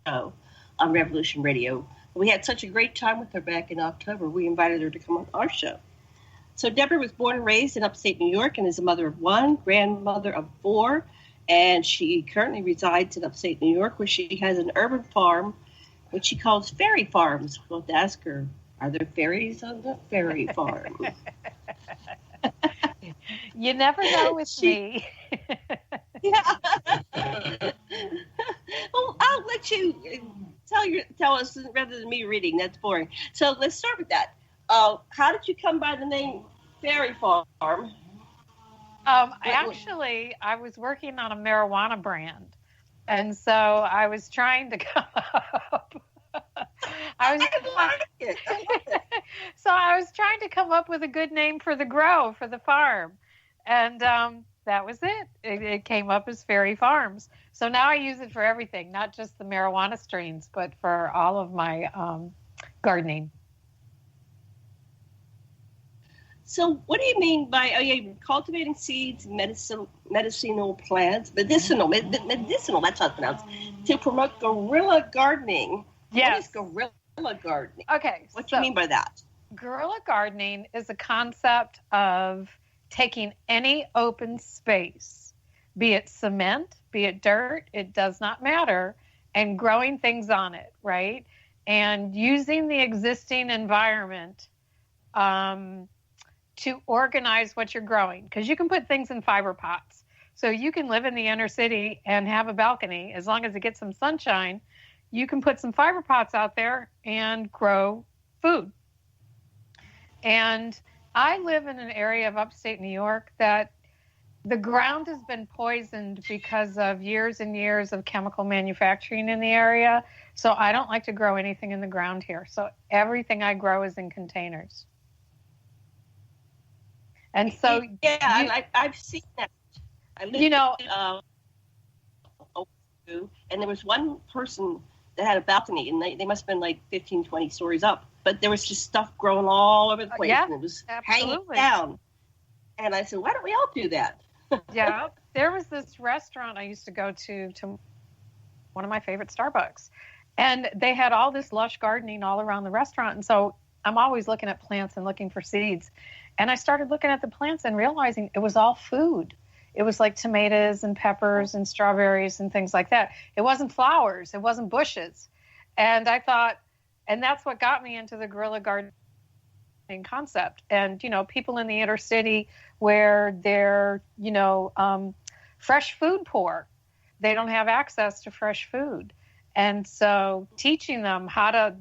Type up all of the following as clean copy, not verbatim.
on Revolution Radio. We had such a great time with her back in October. We invited her to come on our show. So Debra was born and raised in upstate New York and is a mother of one, grandmother of four, and she currently resides in upstate New York, where she has an urban farm, which she calls fairy farms. We'll have to ask her, are there fairies on the fairy farm? You never know with me. Yeah. Well, I'll let you tell us rather than me reading. That's boring. So let's start with that. How did you come by the name Fairy Farm? Actually, I was working on a marijuana brand, and so I was trying to come up. I love it. So I was trying to come up with a good name for the grow, for the farm, and that was it. It came up as Fairy Farms. So now I use it for everything, not just the marijuana strains, but for all of my gardening. So what do you mean by cultivating seeds, medicinal plants, medicinal, that's how it's pronounced, to promote guerrilla gardening? Yes. What is guerrilla gardening? Okay. What do you mean by that? Guerrilla gardening is a concept of taking any open space, be it cement, be it dirt, it does not matter, and growing things on it, right? And using the existing environment to organize what you're growing, because you can put things in fiber pots. So you can live in the inner city and have a balcony. As long as it gets some sunshine, you can put some fiber pots out there and grow food. And I live in an area of upstate New York that the ground has been poisoned because of years and years of chemical manufacturing in the area. So I don't like to grow anything in the ground here. So everything I grow is in containers. And so, and I've seen that. I lived and there was one person that had a balcony, and they must have been like 15, 20 stories up. But there was just stuff growing all over the place, and it was hanging down. And I said, why don't we all do that? Yeah, there was this restaurant I used to go to one of my favorite Starbucks, and they had all this lush gardening all around the restaurant. And so I'm always looking at plants and looking for seeds. And I started looking at the plants and realizing it was all food. It was like tomatoes and peppers and strawberries and things like that. It wasn't flowers. It wasn't bushes. And I thought, and that's what got me into the guerrilla gardening concept. And, people in the inner city where they're, fresh food poor, they don't have access to fresh food. And so teaching them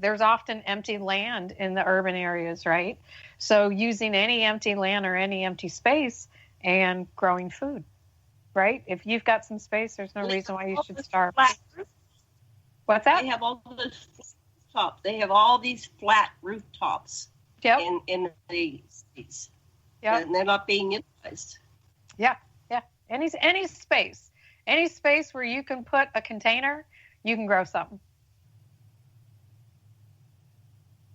there's often empty land in the urban areas, right? So using any empty land or any empty space and growing food, right? If you've got some space, there's no reason why you should starve. What's that? They have all those rooftops. They have all these flat rooftops in the cities. Yeah. And they're not being utilized. Yeah, yeah. Any space where you can put a container, you can grow something.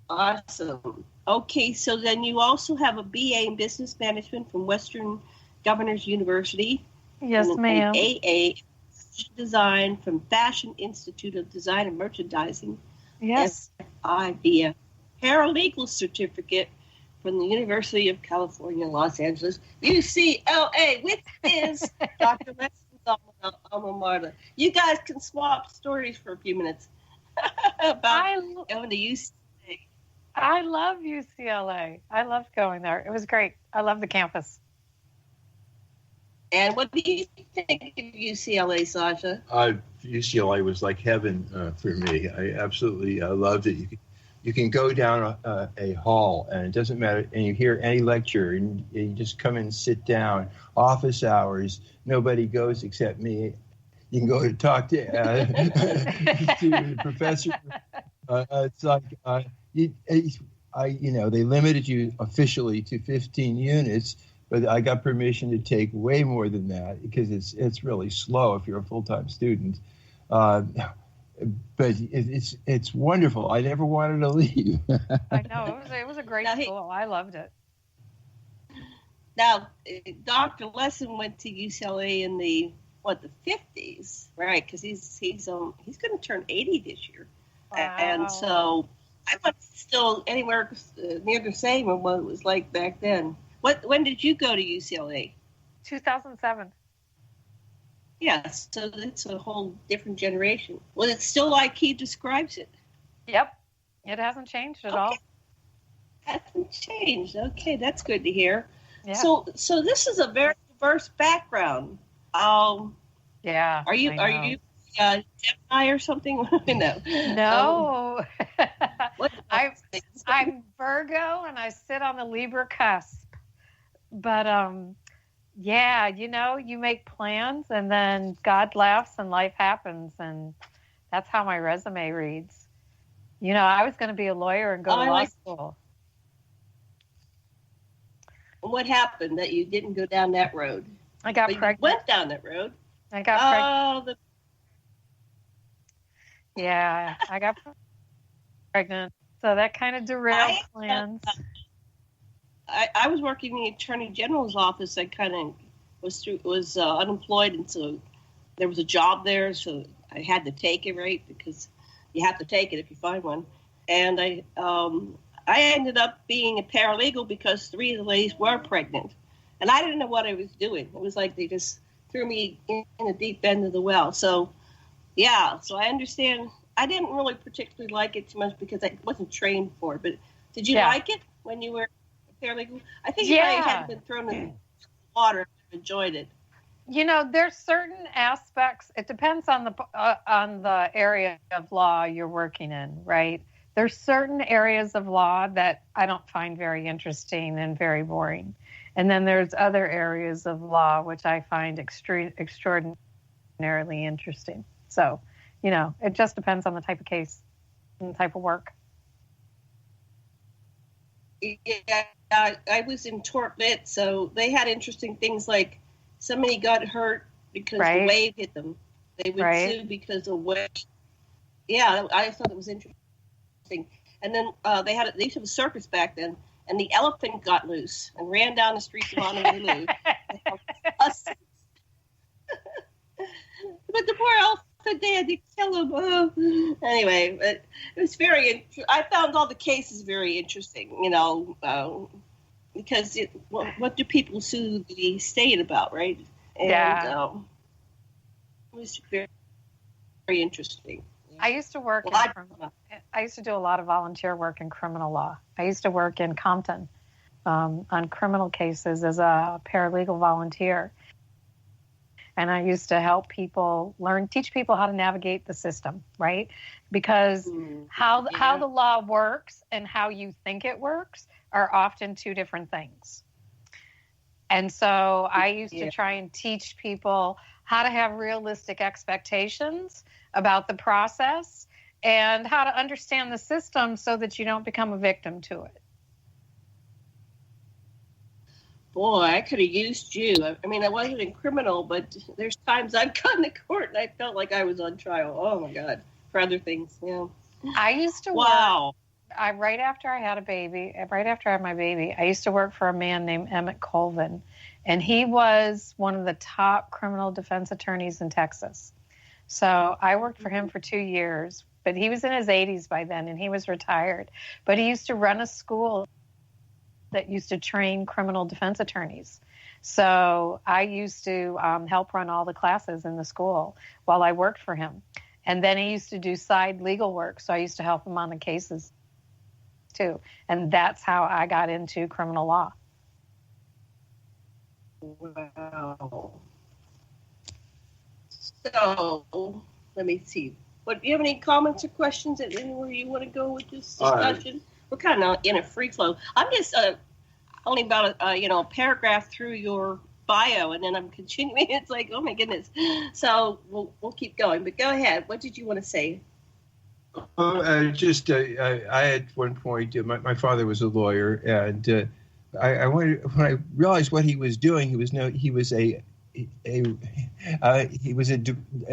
Awesome. Okay, so then you also have a BA in Business Management from Western Governors University. Yes, ma'am. An AA Design from Fashion Institute of Design and Merchandising. Yes. FIDA. Paralegal certificate from the University of California, Los Angeles, UCLA, which is Dr. Lessin's alma mater. You guys can swap stories for a few minutes about going to UCLA. I love UCLA. I loved going there. It was great. I love the campus. And what do you think of UCLA, Sasha? UCLA was like heaven for me. I absolutely loved it. You can go down a hall, and it doesn't matter, and you hear any lecture, and you just come and sit down. Office hours, nobody goes except me. You can go to talk to the professor. It's like they limited you officially to 15 units, but I got permission to take way more than that because it's really slow if you're a full-time student. But it's wonderful. I never wanted to leave. I know it was a great school. I loved it. Now, Dr. Lessin went to UCLA in the the 50s, right? Because he's going to turn 80 this year, Wow. and so I was still anywhere near the same of what it was like back then. When did you go to UCLA? 2007. Yes, so it's a whole different generation. Well, it's still like he describes it. Yep. It hasn't changed at all. Hasn't changed. Okay, that's good to hear. Yeah. So this is a very diverse background. Yeah. Are you Gemini or something? No. No. What? I'm Virgo and I sit on the Libra cusp. But yeah, you make plans and then God laughs and life happens, and that's how my resume reads. I was going to be a lawyer and go to law school. What happened that you didn't go down that road? I got pregnant. You went down that road. I got pregnant. Yeah, I got pregnant. So that kind of derailed plans. I was working in the Attorney General's office. I kind of was unemployed, and so there was a job there, so I had to take it, right? Because you have to take it if you find one. And I ended up being a paralegal because 3 of the ladies were pregnant, and I didn't know what I was doing. It was like they just threw me in the deep end of the well. So, yeah. So I understand. I didn't really particularly like it too much because I wasn't trained for it. But did you like it when you were paralegal? I think if I hadn't been thrown in the water, I would have enjoyed it. There's certain aspects. It depends on the area of law you're working in, right? There's certain areas of law that I don't find very interesting and very boring, and then there's other areas of law which I find extraordinarily interesting. So, it just depends on the type of case and the type of work. Yeah, I was in tort lit, so they had interesting things like somebody got hurt because the wave hit them. They would sue because the wave. Yeah, I thought it was interesting. And then they used to have a circus back then, and the elephant got loose and ran down the streets of Honolulu. But the poor elephant, they had to kill him. Oh. Anyway, it was I found all the cases very interesting, because what do people sue the state about, right? And, it was very, very interesting. I used to work I used to do a lot of volunteer work in criminal law. I used to work in Compton on criminal cases as a paralegal volunteer. And I used to help people teach people how to navigate the system, right? Because how the law works and how you think it works are often 2 different things. And so I used to try and teach people how to have realistic expectations about the process and how to understand the system so that you don't become a victim to it. Boy, I could have used you. I mean, I wasn't in criminal, but there's times I've gone to court and I felt like I was on trial. Oh, my God. For other things, yeah. I used to work. Right after I had my baby, I used to work for a man named Emmett Colvin, and he was one of the top criminal defense attorneys in Texas. So I worked for him for 2 years, but he was in his 80s by then, and he was retired. But he used to run a school that used to train criminal defense attorneys. So I used to help run all the classes in the school while I worked for him. And then he used to do side legal work, so I used to help him on the cases too. And that's how I got into criminal law. Wow. So, let me see. Do you have any comments or questions at anywhere you want to go with this discussion? We're kind of in a free flow. I'm just only about a paragraph through your bio, and then I'm continuing. It's like, oh my goodness. So we'll keep going. But go ahead. What did you want to say? I at one point, my father was a lawyer, and I wanted, when I realized what he was doing, he was a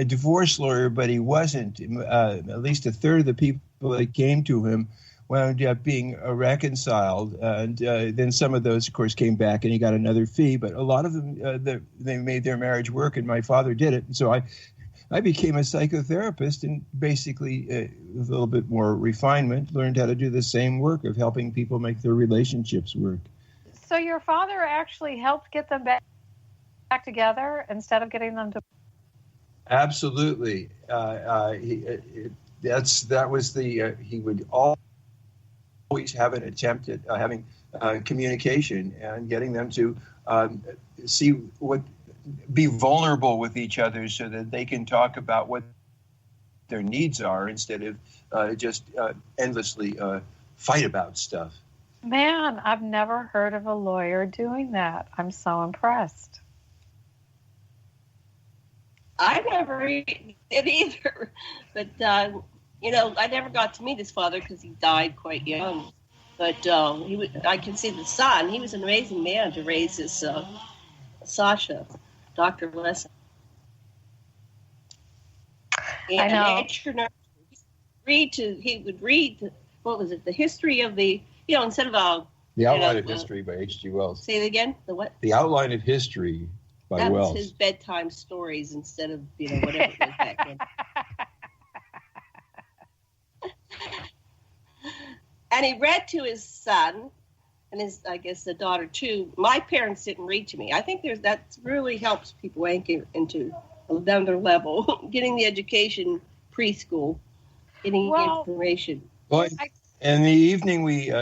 divorce lawyer, but he wasn't. At least a third of the people that came to him wound up being reconciled. And then some of those, of course, came back and he got another fee. But a lot of them, they made their marriage work, and my father did it. And so I became a psychotherapist, and basically, with a little bit more refinement, learned how to do the same work of helping people make their relationships work. So your father actually helped get them back together instead of getting them to... Absolutely. He would always have an attempt at having communication and getting them to be vulnerable with each other so that they can talk about what their needs are instead of just endlessly fight about stuff. Man, I've never heard of a lawyer doing that. I'm so impressed. I never did either, but I never got to meet his father because he died quite young. But I can see the son. He was an amazing man to raise his Sasha, Dr. Lessin. I know. He would read, what was it, the history of the, instead of The Outline of History by H.G. Wells. Say it again. The what? The Outline of History by Wells. That was his bedtime stories instead of whatever it was back then. And he read to his son and I guess the daughter too. My parents didn't read to me. I think that really helps people anchor into another level, getting the education preschool, getting information. Well, in the evening we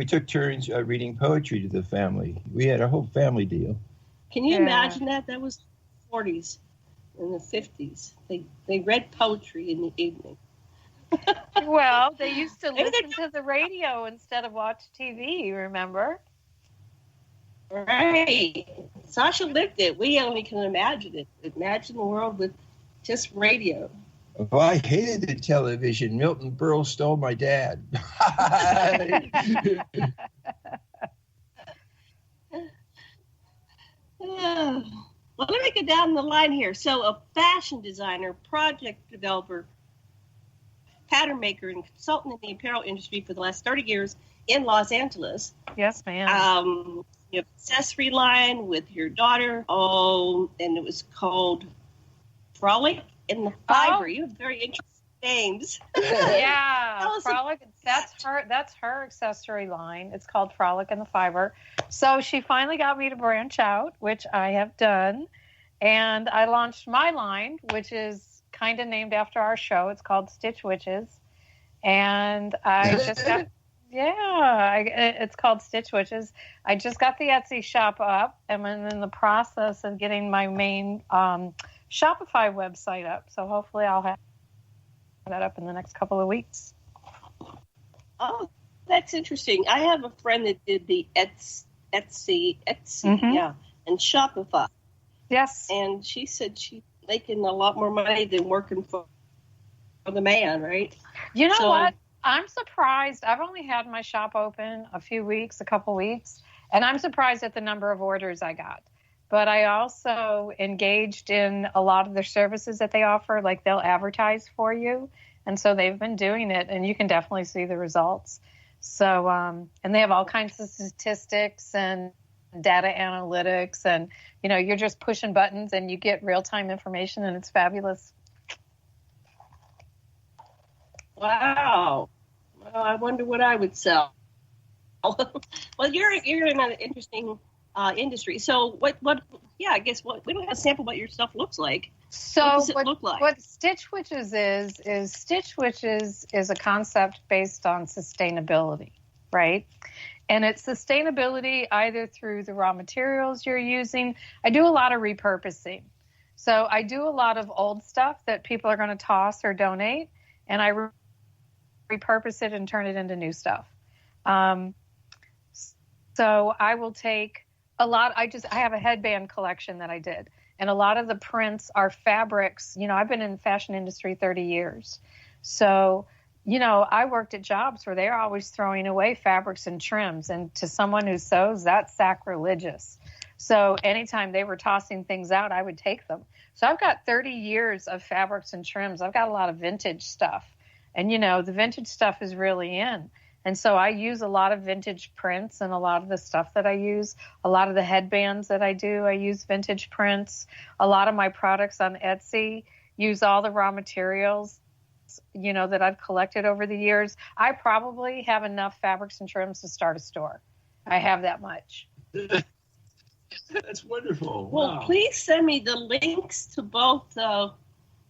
took turns reading poetry to the family. We had a whole family deal. Can you imagine that? That was the 40s and the 50s. They read poetry in the evening. Well, they used to listen to the radio instead of watch TV, remember? Right. Sasha lived it. We only can imagine it. Imagine the world with just radio. Well, I hated the television. Milton Berle stole my dad. Well, let me go down the line here. So a fashion designer, project developer, pattern maker, and consultant in the apparel industry for the last 30 years in Los Angeles. Yes, ma'am. You have an accessory line with your daughter. And it was called Frolic in the Fiber. You have very interesting names. Yeah, Frolic. That's her accessory line. It's called Frolic in the Fiber. So she finally got me to branch out, which I have done, and I launched my line, which is kind of named after our show. It's called StitchWitches, and I just got it's called StitchWitches. I just got the Etsy shop up, and I'm in the process of getting my main Shopify website up. So hopefully I'll have that up in the next couple of weeks. Oh, that's interesting. I have a friend that did the Etsy, and Shopify. Yes. And she said she's making a lot more money than working for the man, right? You know what? I'm surprised. I've only had my shop open a couple weeks, and I'm surprised at the number of orders I got. But I also engaged in a lot of their services that they offer, like they'll advertise for you. And so they've been doing it, and you can definitely see the results. So, and they have all kinds of statistics and data analytics, and, you're just pushing buttons and you get real-time information, and it's fabulous. Wow. Well, I wonder what I would sell. Well, you're in an interesting industry. So we don't have a sample what your stuff looks like. So what does it look like? What StitchWitches is StitchWitches is a concept based on sustainability, right? And it's sustainability either through the raw materials you're using. I do a lot of repurposing. So I do a lot of old stuff that people are going to toss or donate, and I repurpose it and turn it into new stuff. So I will take a lot. I have a headband collection that I did, and a lot of the prints are fabrics. I've been in the fashion industry 30 years. So, I worked at jobs where they're always throwing away fabrics and trims, and to someone who sews, that's sacrilegious. So anytime they were tossing things out, I would take them. So I've got 30 years of fabrics and trims. I've got a lot of vintage stuff, and the vintage stuff is really in. And so I use a lot of vintage prints, and a lot of the stuff that I use, a lot of the headbands that I do, I use vintage prints. A lot of my products on Etsy use all the raw materials, you know, that I've collected over the years. I probably have enough fabrics and trims to start a store. I have that much. That's wonderful. Well, wow. Please send me the links to both. So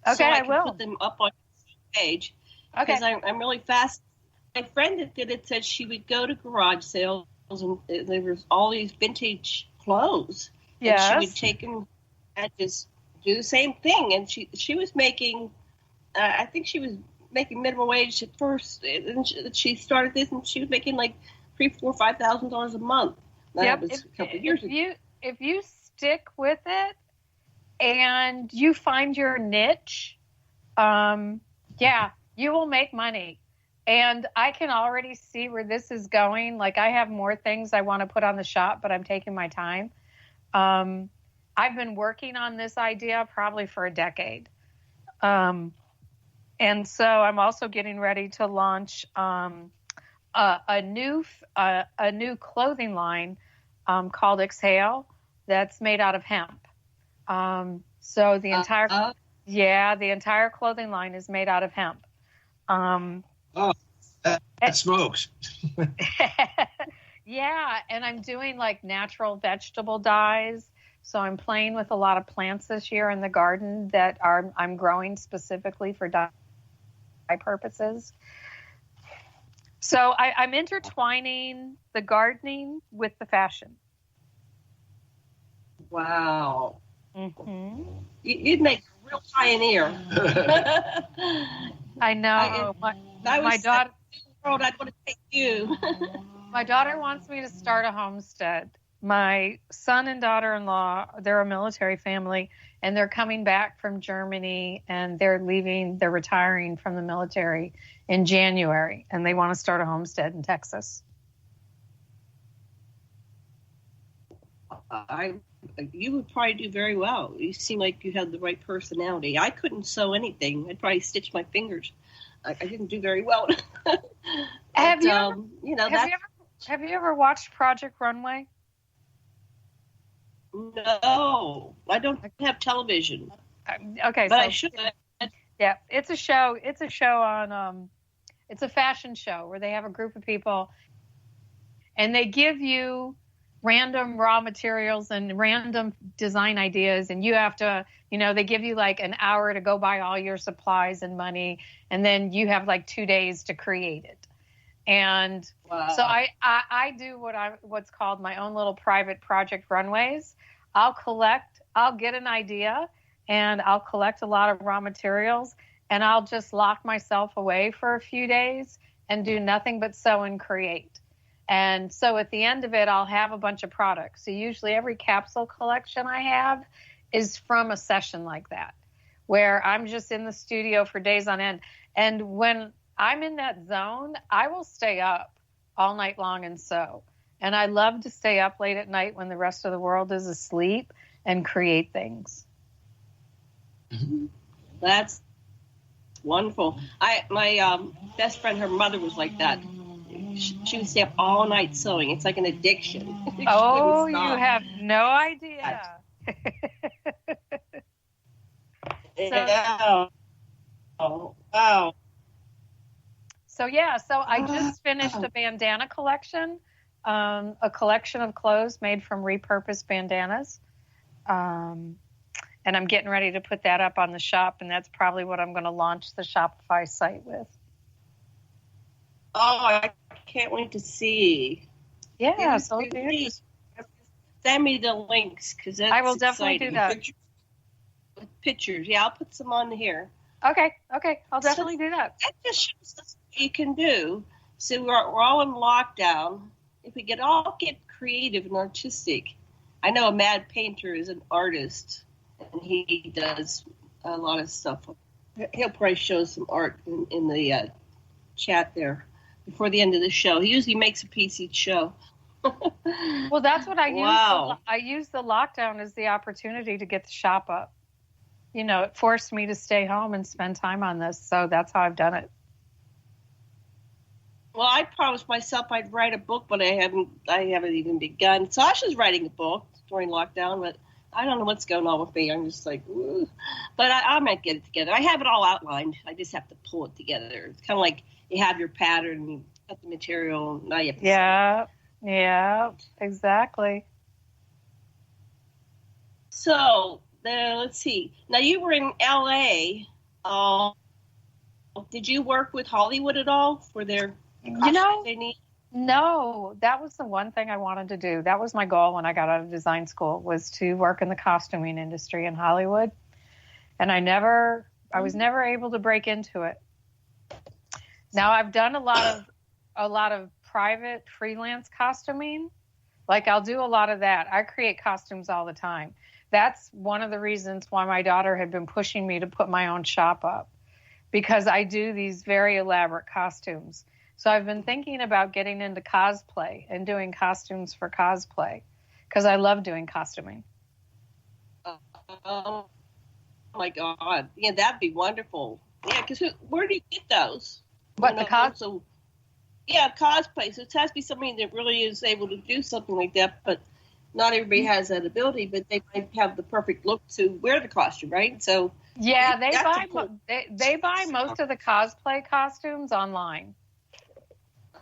I will put them up on the page. Okay. Because I'm really fast. My friend that did it said she would go to garage sales and there was all these vintage clothes. Yes. And she would take them and just do the same thing. And she was making, I think she was making minimum wage at first. And she started this and she was making like $3,000, $4,000, $5,000 a month. That was a couple of years ago. If you stick with it and you find your niche, you will make money. And I can already see where this is going. Like, I have more things I want to put on the shop, but I'm taking my time. I've been working on this idea probably for a decade. And so I'm also getting ready to launch a new clothing line called Xhale that's made out of hemp. So the entire clothing line is made out of hemp. That smokes. Yeah, and I'm doing like natural vegetable dyes. So I'm playing with a lot of plants this year in the garden that I'm growing specifically for dye purposes. So I'm intertwining the gardening with the fashion. Wow. Mm-hmm. You'd make a real pioneer. I know. My daughter. World, I'd want to take you. My daughter wants me to start a homestead. My son and daughter-in-law, they're a military family, and they're coming back from Germany, and they're retiring from the military in January, and they want to start a homestead in Texas. You would probably do very well. You seem like you have the right personality. I couldn't sew anything. I'd probably stitch my fingers. I didn't do very well. Have you ever watched Project Runway? No, I don't have television. Okay, but I should. Yeah, it's a show. It's a show on. It's a fashion show where they have a group of people, and they give you random raw materials and random design ideas, and you have to, they give you like an hour to go buy all your supplies and money, and then you have like 2 days to create it. And so I do what's called my own little private project runways. I'll get an idea, and I'll collect a lot of raw materials, and I'll just lock myself away for a few days and do nothing but sew and create. And so at the end of it, I'll have a bunch of products. So usually every capsule collection I have is from a session like that, where I'm just in the studio for days on end. And when I'm in that zone, I will stay up all night long and sew. And I love to stay up late at night when the rest of the world is asleep and create things. That's wonderful. My best friend, her mother was like that. She would stay up all night sewing. It's like an addiction. Oh, you have no idea. Yeah. Oh, wow. So I just finished a bandana collection, a collection of clothes made from repurposed bandanas. And I'm getting ready to put that up on the shop, and that's probably what I'm going to launch the Shopify site with. Oh, I can't wait to see. Yeah, so send me the links, because I will definitely do that. Pictures. Yeah, I'll put some on here. Okay, I'll definitely do that. That just shows us what you can do. So we're all in lockdown. If we all get creative and artistic. I know a mad painter is an artist, and he does a lot of stuff. He'll probably show some art in the chat there before the end of the show. He usually makes a piece each show. Well, that's what I use. Wow. I use the lockdown as the opportunity to get the shop up. It forced me to stay home and spend time on this, so that's how I've done it. Well, I promised myself I'd write a book, but I haven't even begun. Sasha's writing a book during lockdown, but I don't know what's going on with me. I'm just like, ooh. But I might get it together. I have it all outlined. I just have to pull it together. It's kind of like you have your pattern, you cut the material, now you have to Yeah, exactly. So, let's see. Now, you were in L.A. Did you work with Hollywood at all for their costumes they need? No, that was the one thing I wanted to do. That was my goal when I got out of design school, was to work in the costuming industry in Hollywood. And I was never able to break into it. Now I've done a lot of private freelance costuming. Like I'll do a lot of that. I create costumes all the time. That's one of the reasons why my daughter had been pushing me to put my own shop up, because I do these very elaborate costumes. So I've been thinking about getting into cosplay and doing costumes for cosplay, because I love doing costuming. Oh my God. Yeah, that'd be wonderful. Yeah, because where do you get those? What, the cosplay? So, yeah, cosplay. So it has to be somebody that really is able to do something like that, but not everybody has that ability, but they might have the perfect look to wear the costume, right? So yeah, they buy most of the cosplay costumes online.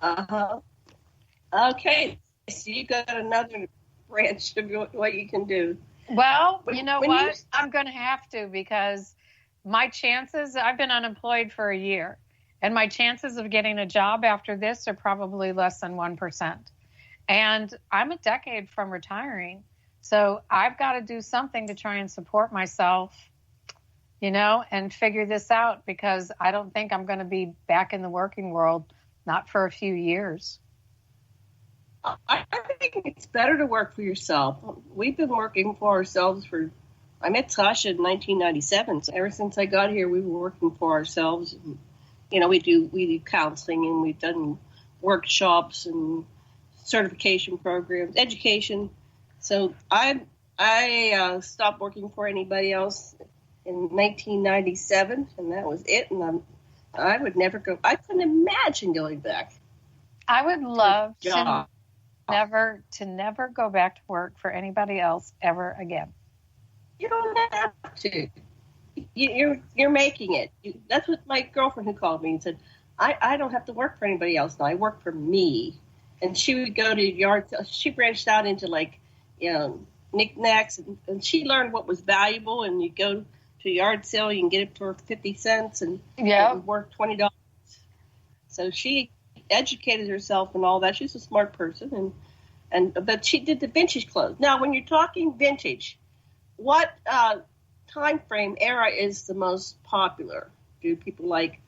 Uh-huh. Okay, so you got another branch of what you can do. Well, you know what? I'm going to have to, because my chances, I've been unemployed for a year, and my chances of getting a job after this are probably less than 1%. And I'm a decade from retiring, so I've got to do something to try and support myself, and figure this out, because I don't think I'm going to be back in the working world, not for a few years. I think it's better to work for yourself. We've been working for ourselves I met Sasha in 1997. So ever since I got here, we were working for ourselves. We do counseling, and we've done workshops and certification programs, education. So I stopped working for anybody else in 1997, and that was it. And I would never go. I couldn't imagine going back. I would love to never go back to work for anybody else ever again. You don't have to. You're making it. That's what my girlfriend who called me and said, I don't have to work for anybody else now. I work for me. And she would go to yard sales. She branched out into knickknacks, and she learned what was valuable. And you go to a yard sale, you can get it for 50 cents and work $20. So she educated herself and all that. She's a smart person, but she did the vintage clothes. Now, when you're talking vintage, what time frame era is the most popular? Do people like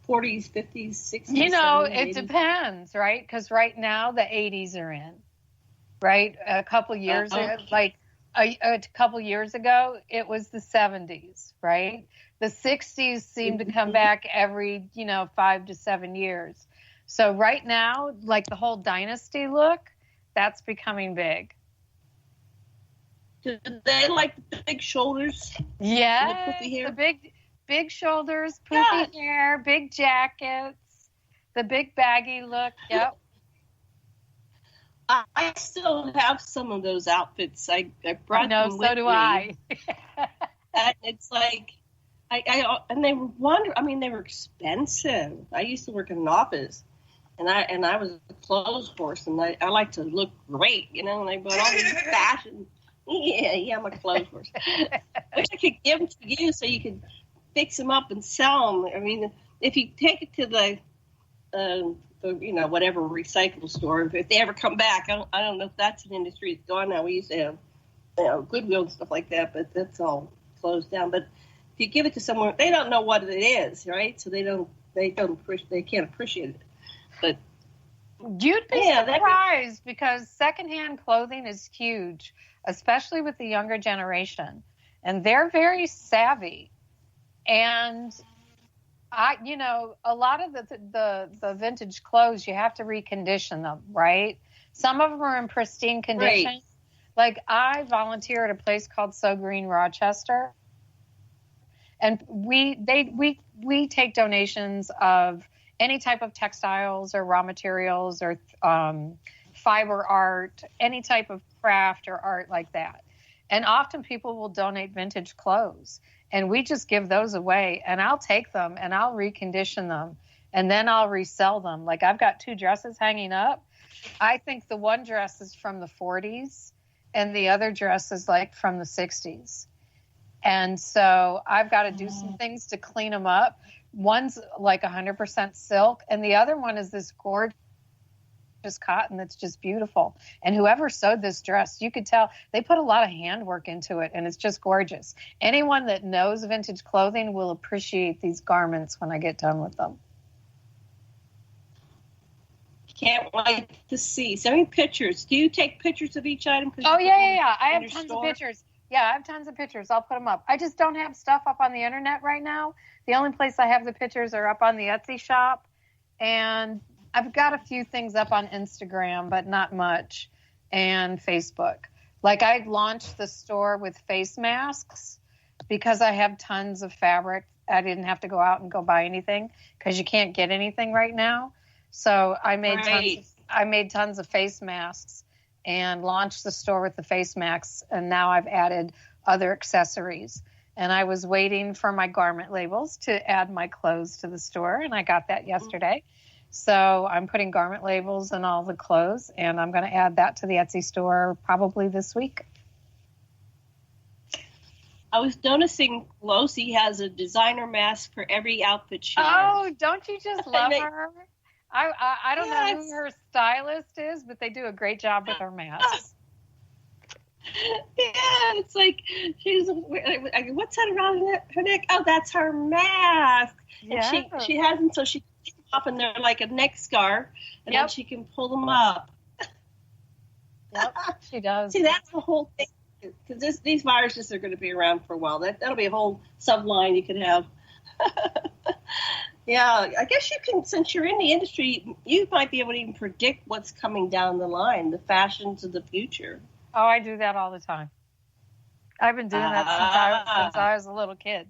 40s, 50s, 60s? 70s, it 80s? Depends, right? Because right now the 80s are in, right? A couple years a couple years ago, it was the 70s, right? The 60s seem to come back every 5 to 7 years. So right now, like the whole dynasty look, that's becoming big. Do they like the big shoulders? Yeah, the big shoulders, poofy hair, big jackets, the big baggy look. Yep. I still have some of those outfits. I brought them with me. So do I. And it's like, and they were they were expensive. I used to work in an office, and I was a clothes horse, and I like to look great, and I bought all these fashion. Yeah, I'm a clothes horse. Wish I could give them to you so you could fix them up and sell them. I mean, if you take it to the whatever recycle store, if they ever come back, I don't know if that's an industry that's gone now. We used to have Goodwill and stuff like that, but that's all closed down. But if you give it to someone, they don't know what it is, right? So they can't appreciate it. But you'd be surprised, because secondhand clothing is huge, especially with the younger generation, and they're very savvy. And a lot of the vintage clothes, you have to recondition them, right? Some of them are in pristine condition. Right. Like I volunteer at a place called So Green Rochester, and we take donations of any type of textiles or raw materials or fiber art, any type of craft or art like that. And often people will donate vintage clothes, and we just give those away, and I'll take them and I'll recondition them, and then I'll resell them. Like, I've got 2 dresses hanging up. I think the one dress is from the 40s and the other dress is like from the 60s. And so I've got to do some things to clean them up. One's like 100% silk, and the other one is this gorgeous cotton that's just beautiful. And whoever sewed this dress, you could tell they put a lot of handwork into it, and it's just gorgeous. Anyone that knows vintage clothing will appreciate these garments when I get done with them. Can't wait to see. Send me pictures. Do you take pictures of each item? Oh, yeah. I have tons of pictures. Yeah, I have tons of pictures. I'll put them up. I just don't have stuff up on the internet right now. The only place I have the pictures are up on the Etsy shop. And I've got a few things up on Instagram, but not much, and Facebook. Like, I launched the store with face masks because I have tons of fabric. I didn't have to go out and go buy anything because you can't get anything right now. So I made tons of face masks and launched the store with the face masks, and now I've added other accessories. And I was waiting for my garment labels to add my clothes to the store, and I got that yesterday. So I'm putting garment labels in all the clothes, and I'm going to add that to the Etsy store probably this week. I was noticing Losi has a designer mask for every outfit she wears. Oh, don't you just love her? I don't know who her stylist is, but they do a great job with her masks. Yeah, it's like what's that around her neck? Oh, that's her mask. Yeah. And she has them so she can take them off, and they're like a neck scarf, and then she can pull them up. Yep, she does. See, that's the whole thing. Because these viruses are going to be around for a while. That'll be a whole subline you could have. Yeah, I guess you can, since you're in the industry, you might be able to even predict what's coming down the line, the fashions of the future. Oh, I do that all the time. I've been doing that since I was a little kid.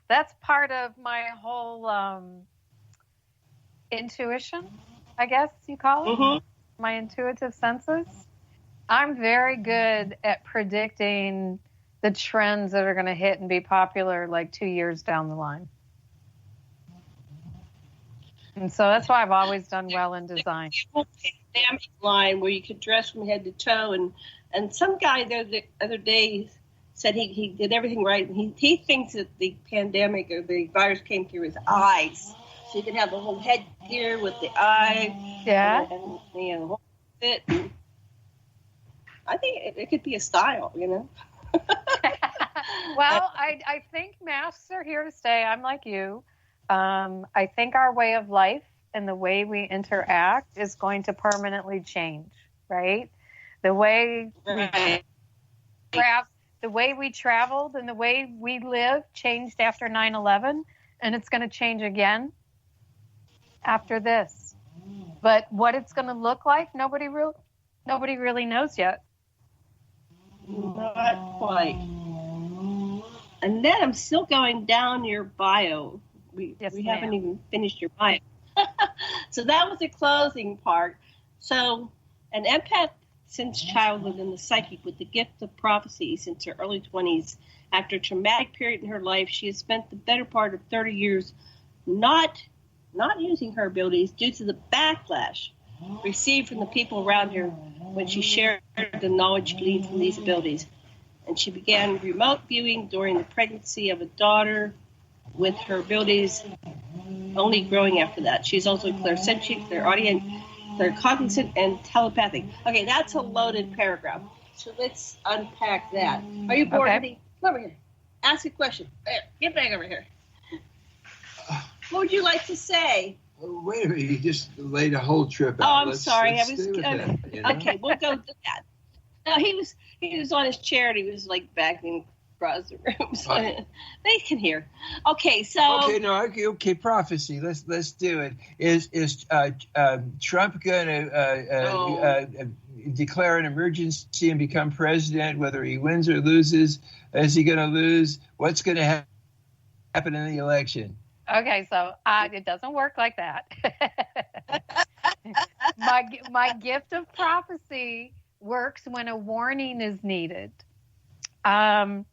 That's part of my whole intuition, I guess you call it. Mm-hmm. My intuitive senses. I'm very good at predicting the trends that are going to hit and be popular like 2 years down the line. And so that's why I've always done well in design. Pandemic line where you could dress from head to toe, and some guy the other day said he did everything right, and he thinks that the pandemic or the virus came through his eyes, so you could have the whole headgear with the eye, and the whole fit. I think it could be a style, you know. Well, I think masks are here to stay. I'm like you. I think our way of life and the way we interact is going to permanently change, right? The way we traveled and the way we live changed after 9/11, and it's going to change again after this. But what it's going to look like, nobody really knows yet. Not quite. And then I'm still going down your bio. We haven't even finished your bio. So that was the closing part. So an empath since childhood in the psychic with the gift of prophecy since her early 20s. After a traumatic period in her life, she has spent the better part of 30 years not using her abilities due to the backlash received from the people around her when she shared the knowledge gleaned from these abilities. And she began remote viewing during the pregnancy of a daughter, with her abilities only growing after that. She's also clairsentient, clairaudient, claircognizant, and telepathic. Okay, that's a loaded paragraph. So let's unpack that. Are you bored, Eddie? Come over here. Ask a question. Get back over here. What would you like to say? Wait a minute, you just laid a whole trip out. Oh, I'm sorry. Okay, we'll go to that. No, he was on his chair and he was like backing across the room, so they can hear. Okay, so okay, prophecy. Let's do it. Is Trump going to declare an emergency and become president, whether he wins or loses? Is he going to lose? What's going to happen in the election? Okay, so it doesn't work like that. My gift of prophecy works when a warning is needed. The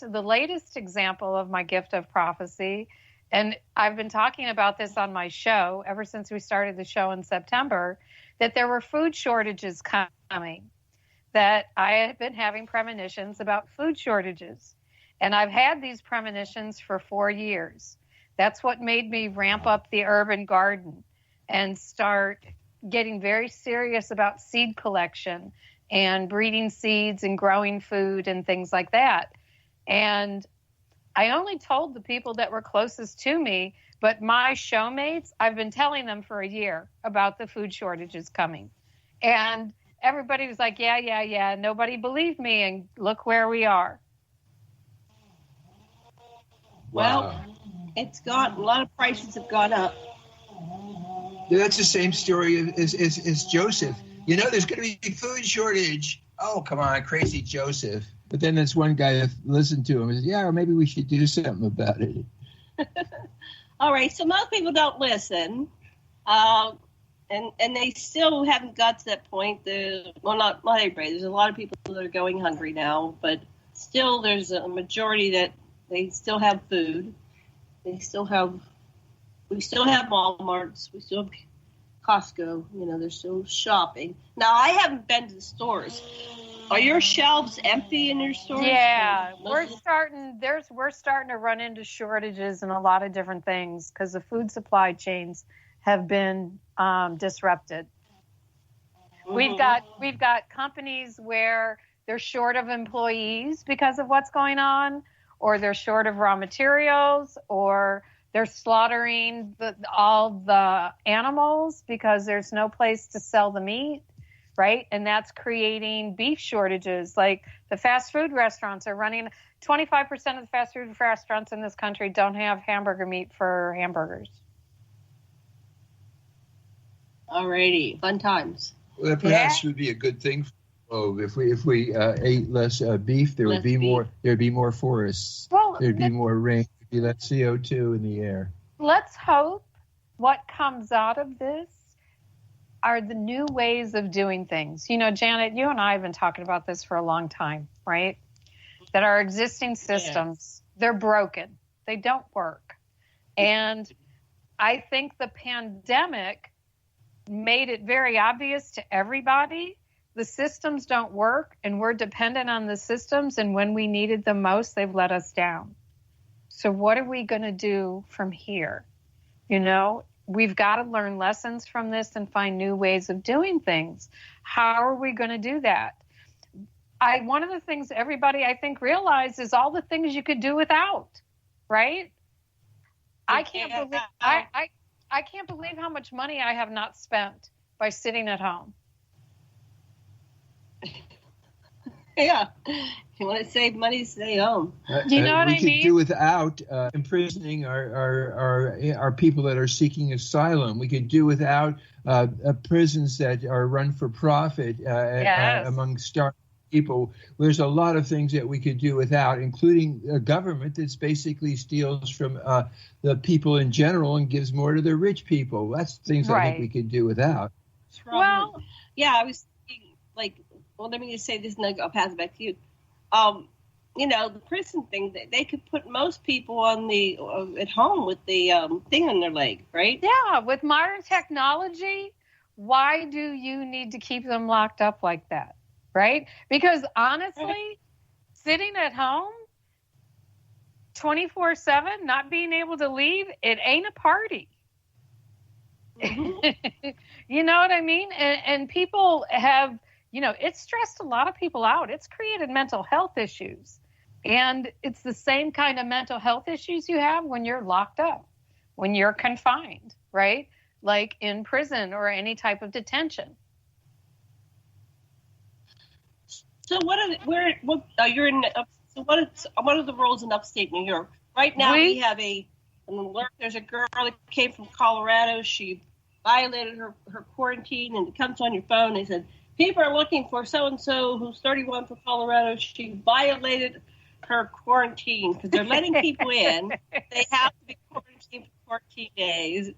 latest example of my gift of prophecy, and I've been talking about this on my show ever since we started the show in September, that there were food shortages coming, that I had been having premonitions about food shortages. And I've had these premonitions for 4 years. That's what made me ramp up the urban garden and start getting very serious about seed collection and breeding seeds and growing food and things like that. And I only told the people that were closest to me, but my showmates, I've been telling them for a year about the food shortages coming. And everybody was like, yeah. Nobody believed me, and look where we are. Well, it's gone. A lot of prices have gone up. That's the same story as Joseph. There's going to be food shortage. Oh, come on, crazy Joseph. But then there's one guy that listened to him and said, yeah, maybe we should do something about it. All right, so most people don't listen, and they still haven't got to that point. Not everybody. There's a lot of people that are going hungry now, but still there's a majority that they still have food. We still have Walmarts. We still have Costco. They're still shopping. Now, I haven't been to the stores. Are your shelves empty in your stores? Yeah, we're starting to run into shortages in a lot of different things because the food supply chains have been disrupted. Mm-hmm. We've got companies where they're short of employees because of what's going on, or they're short of raw materials, or they're slaughtering all the animals because there's no place to sell the meat, right? And that's creating beef shortages. Like the fast food restaurants are running, 25% of the fast food restaurants in this country don't have hamburger meat for hamburgers. Alrighty, fun times. Well, that perhaps would be a good thing. If we ate less beef, there'd be more forests. Well, there'd be more rain. There'd be less CO2 in the air. Let's hope what comes out of this are the new ways of doing things. Janet, you and I have been talking about this for a long time, right? That our existing systems, they're broken. They don't work. And I think the pandemic made it very obvious to everybody the systems don't work, and we're dependent on the systems, and when we needed them most, they've let us down. So what are we going to do from here? We've got to learn lessons from this and find new ways of doing things. How are we going to do that? One of the things everybody, I think, realized is all the things you could do without, right? I can't believe how much money I have not spent by sitting at home. Yeah. If you want to save money, stay home. Do you know what I mean? We could do without imprisoning our people that are seeking asylum. We could do without prisons that are run for profit among starving people. There's a lot of things that we could do without, including a government that basically steals from the people in general and gives more to the rich people. That's things I think we could do without. Well, yeah, I was thinking, well, let me just say this, and I'll pass it back to you. The prison thing, they could put most people on at home with the thing on their leg, right? Yeah, with modern technology, why do you need to keep them locked up like that, right? Because honestly, sitting at home 24/7, not being able to leave, it ain't a party. Mm-hmm. You know what I mean? And people have... it's stressed a lot of people out. It's created mental health issues. And it's the same kind of mental health issues you have when you're locked up, when you're confined, right? Like in prison or any type of detention. So what are the rules in upstate New York? Right now we have an alert. There's a girl that came from Colorado. She violated her quarantine, and it comes on your phone. They said, people are looking for so-and-so who's 31 from Colorado. She violated per quarantine because they're letting people in. They have to be quarantined for 14 days.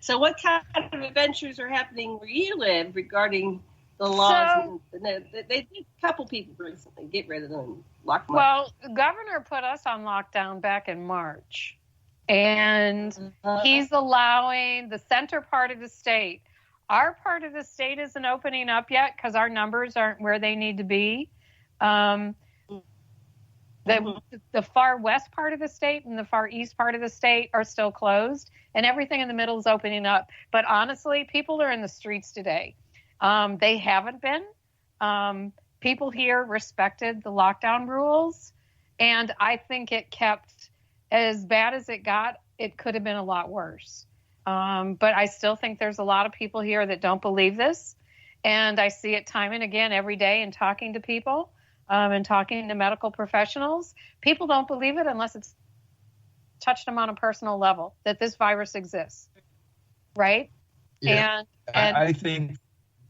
So what kind of adventures are happening where you live regarding the laws? They did a couple people recently get rid of them and lock them up. Well, the governor put us on lockdown back in March. And he's allowing the center part of the state. Our part of the state isn't opening up yet because our numbers aren't where they need to be. The far west part of the state and the far east part of the state are still closed, and everything in the middle is opening up. But honestly, people are in the streets today. They haven't been. People here respected the lockdown rules, and I think it kept, as bad as it got, it could have been a lot worse. But I still think there's a lot of people here that don't believe this, and I see it time and again every day in talking to people. And talking to medical professionals, people don't believe it unless it's touched them on a personal level, that this virus exists, right? Yeah. And I think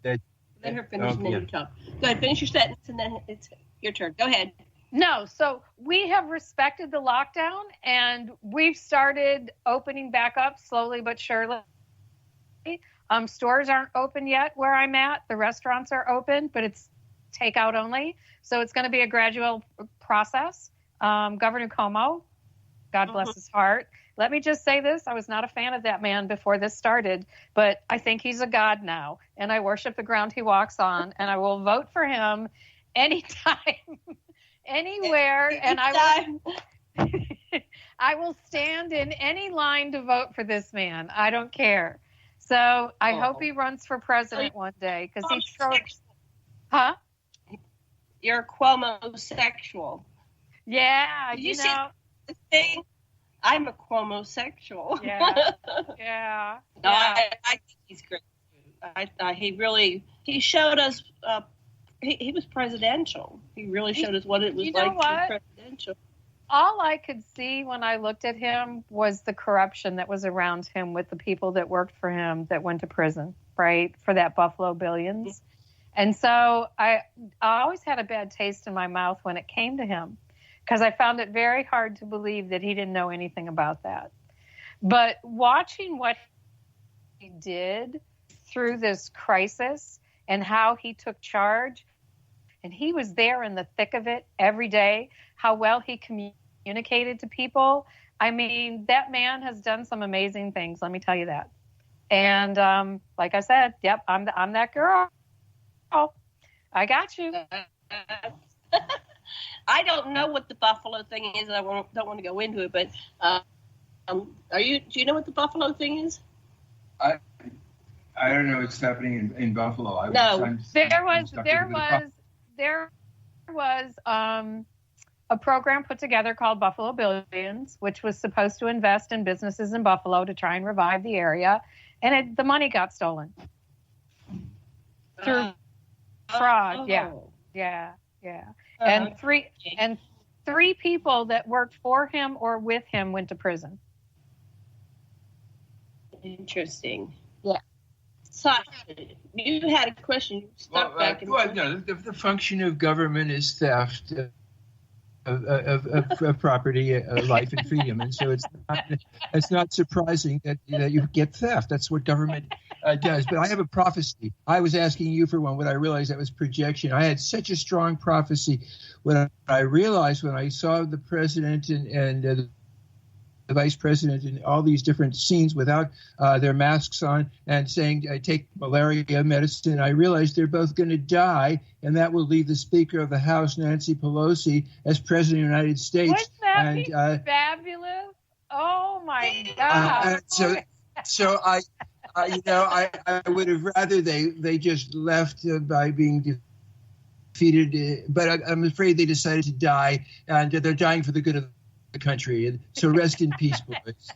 that... Let her finish and then you talk. Go ahead, finish your sentence, and then it's your turn. Go ahead. No, so we have respected the lockdown, and we've started opening back up slowly but surely. Stores aren't open yet where I'm at. The restaurants are open, but it's takeout only. So it's going to be a gradual process. Governor Cuomo, God bless his heart. Let me just say this. I was not a fan of that man before this started, but I think he's a god now, and I worship the ground he walks on, and I will vote for him anytime, anywhere, and I will stand in any line to vote for this man. I don't care. So I hope he runs for president one day because he's Huh? You're Cuomo-sexual. Yeah, you know. See the thing? I'm a Cuomo-sexual. Yeah. No, I think he's great. He showed us, he was presidential. He really showed us what it was like to be presidential. All I could see when I looked at him was the corruption that was around him with the people that worked for him that went to prison, right, for that Buffalo Billions. And so I always had a bad taste in my mouth when it came to him because I found it very hard to believe that he didn't know anything about that. But watching what he did through this crisis and how he took charge, and he was there in the thick of it every day, how well he communicated to people. I mean, that man has done some amazing things, let me tell you that. And like I said, yep, I'm that girl. Oh, I got you. I don't know what the buffalo thing is. I don't want to go into it, but do you know what the buffalo thing is? I don't know what's happening in Buffalo. There was a program put together called Buffalo Billions, which was supposed to invest in businesses in Buffalo to try and revive the area, and the money got stolen through fraud. Yeah. And three people that worked for him or with him went to prison. Interesting. Yeah. Sasha, you had a question. The function of government is theft of property, life, and freedom, and so it's not surprising that you get theft. That's what government does. But I have a prophecy. I was asking you for one. What I realized that was projection. I had such a strong prophecy. What I realized when I saw the president and the vice president in all these different scenes without their masks on and saying, I take malaria medicine, I realized they're both going to die, and that will leave the Speaker of the House, Nancy Pelosi, as President of the United States. Wouldn't that be fabulous? Oh, my God. So I would have rather they just left by being defeated, but I'm afraid they decided to die, and they're dying for the good of the country. And so rest in peace, boys.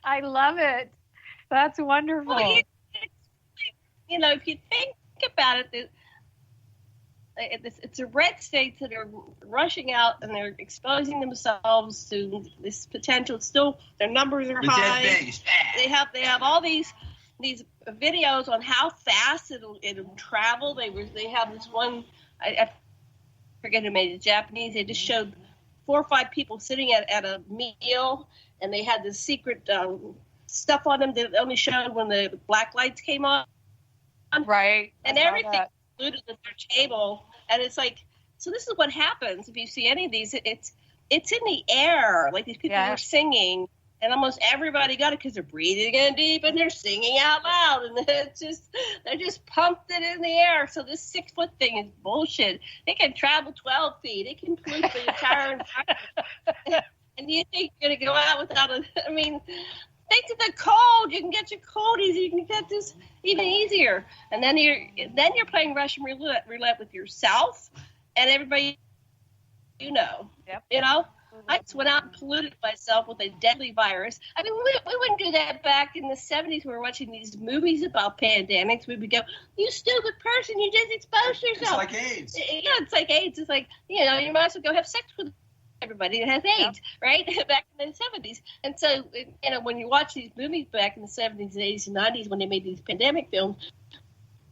I love it. That's wonderful. Well, if you think about it, it's a red states that are rushing out and they're exposing themselves to this potential. Still, their numbers are high. They have all these videos on how fast it'll travel. They have this one I forget who made it, Japanese. They just showed 4 or 5 people sitting at a meal, and they had this secret stuff on them that only showed when the black lights came on. Right. And everything included at their table. And it's like, so this is what happens if you see any of these. It's in the air. Like these people were singing, and almost everybody got it because they're breathing in deep and they're singing out loud. And they're just pumped it in the air. So this 6-foot thing is bullshit. It can travel 12 feet. It can pollute the entire environment. And you think you're going to go out without think of the cold. You can get your cold easy. You can get this even easier. And then you're playing Russian roulette with yourself and everybody you know. Yep. You know? I just went out and polluted myself with a deadly virus. I mean, we wouldn't do that back in the 70s. We were watching these movies about pandemics. We'd go, you stupid person, you just exposed yourself. It's like AIDS. Yeah, it's like AIDS. It's like, you might as well go have sex with everybody that has AIDS, right? Back in the 70s. And so, when you watch these movies back in the 70s and 80s and 90s when they made these pandemic films,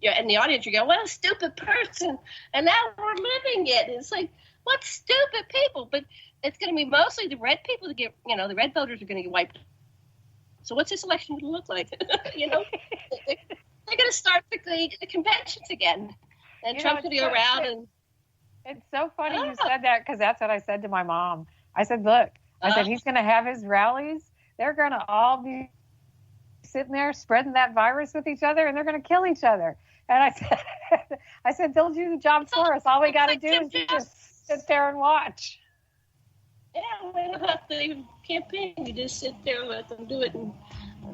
in the audience you go, what a stupid person. And now we're living it. And it's like, what stupid people? But it's going to be mostly the red people that get, the red voters are going to get wiped. So what's this election going to look like? They're going to start the conventions again. And Trump's going to go around and... It's so funny you said that because that's what I said to my mom. I said, look, I said, he's going to have his rallies. They're going to all be sitting there spreading that virus with each other, and they're going to kill each other. And I said, they'll do the job for us. All we got to do is just sit there and watch. Yeah, we don't have to even campaign. We just sit there and let them do it, and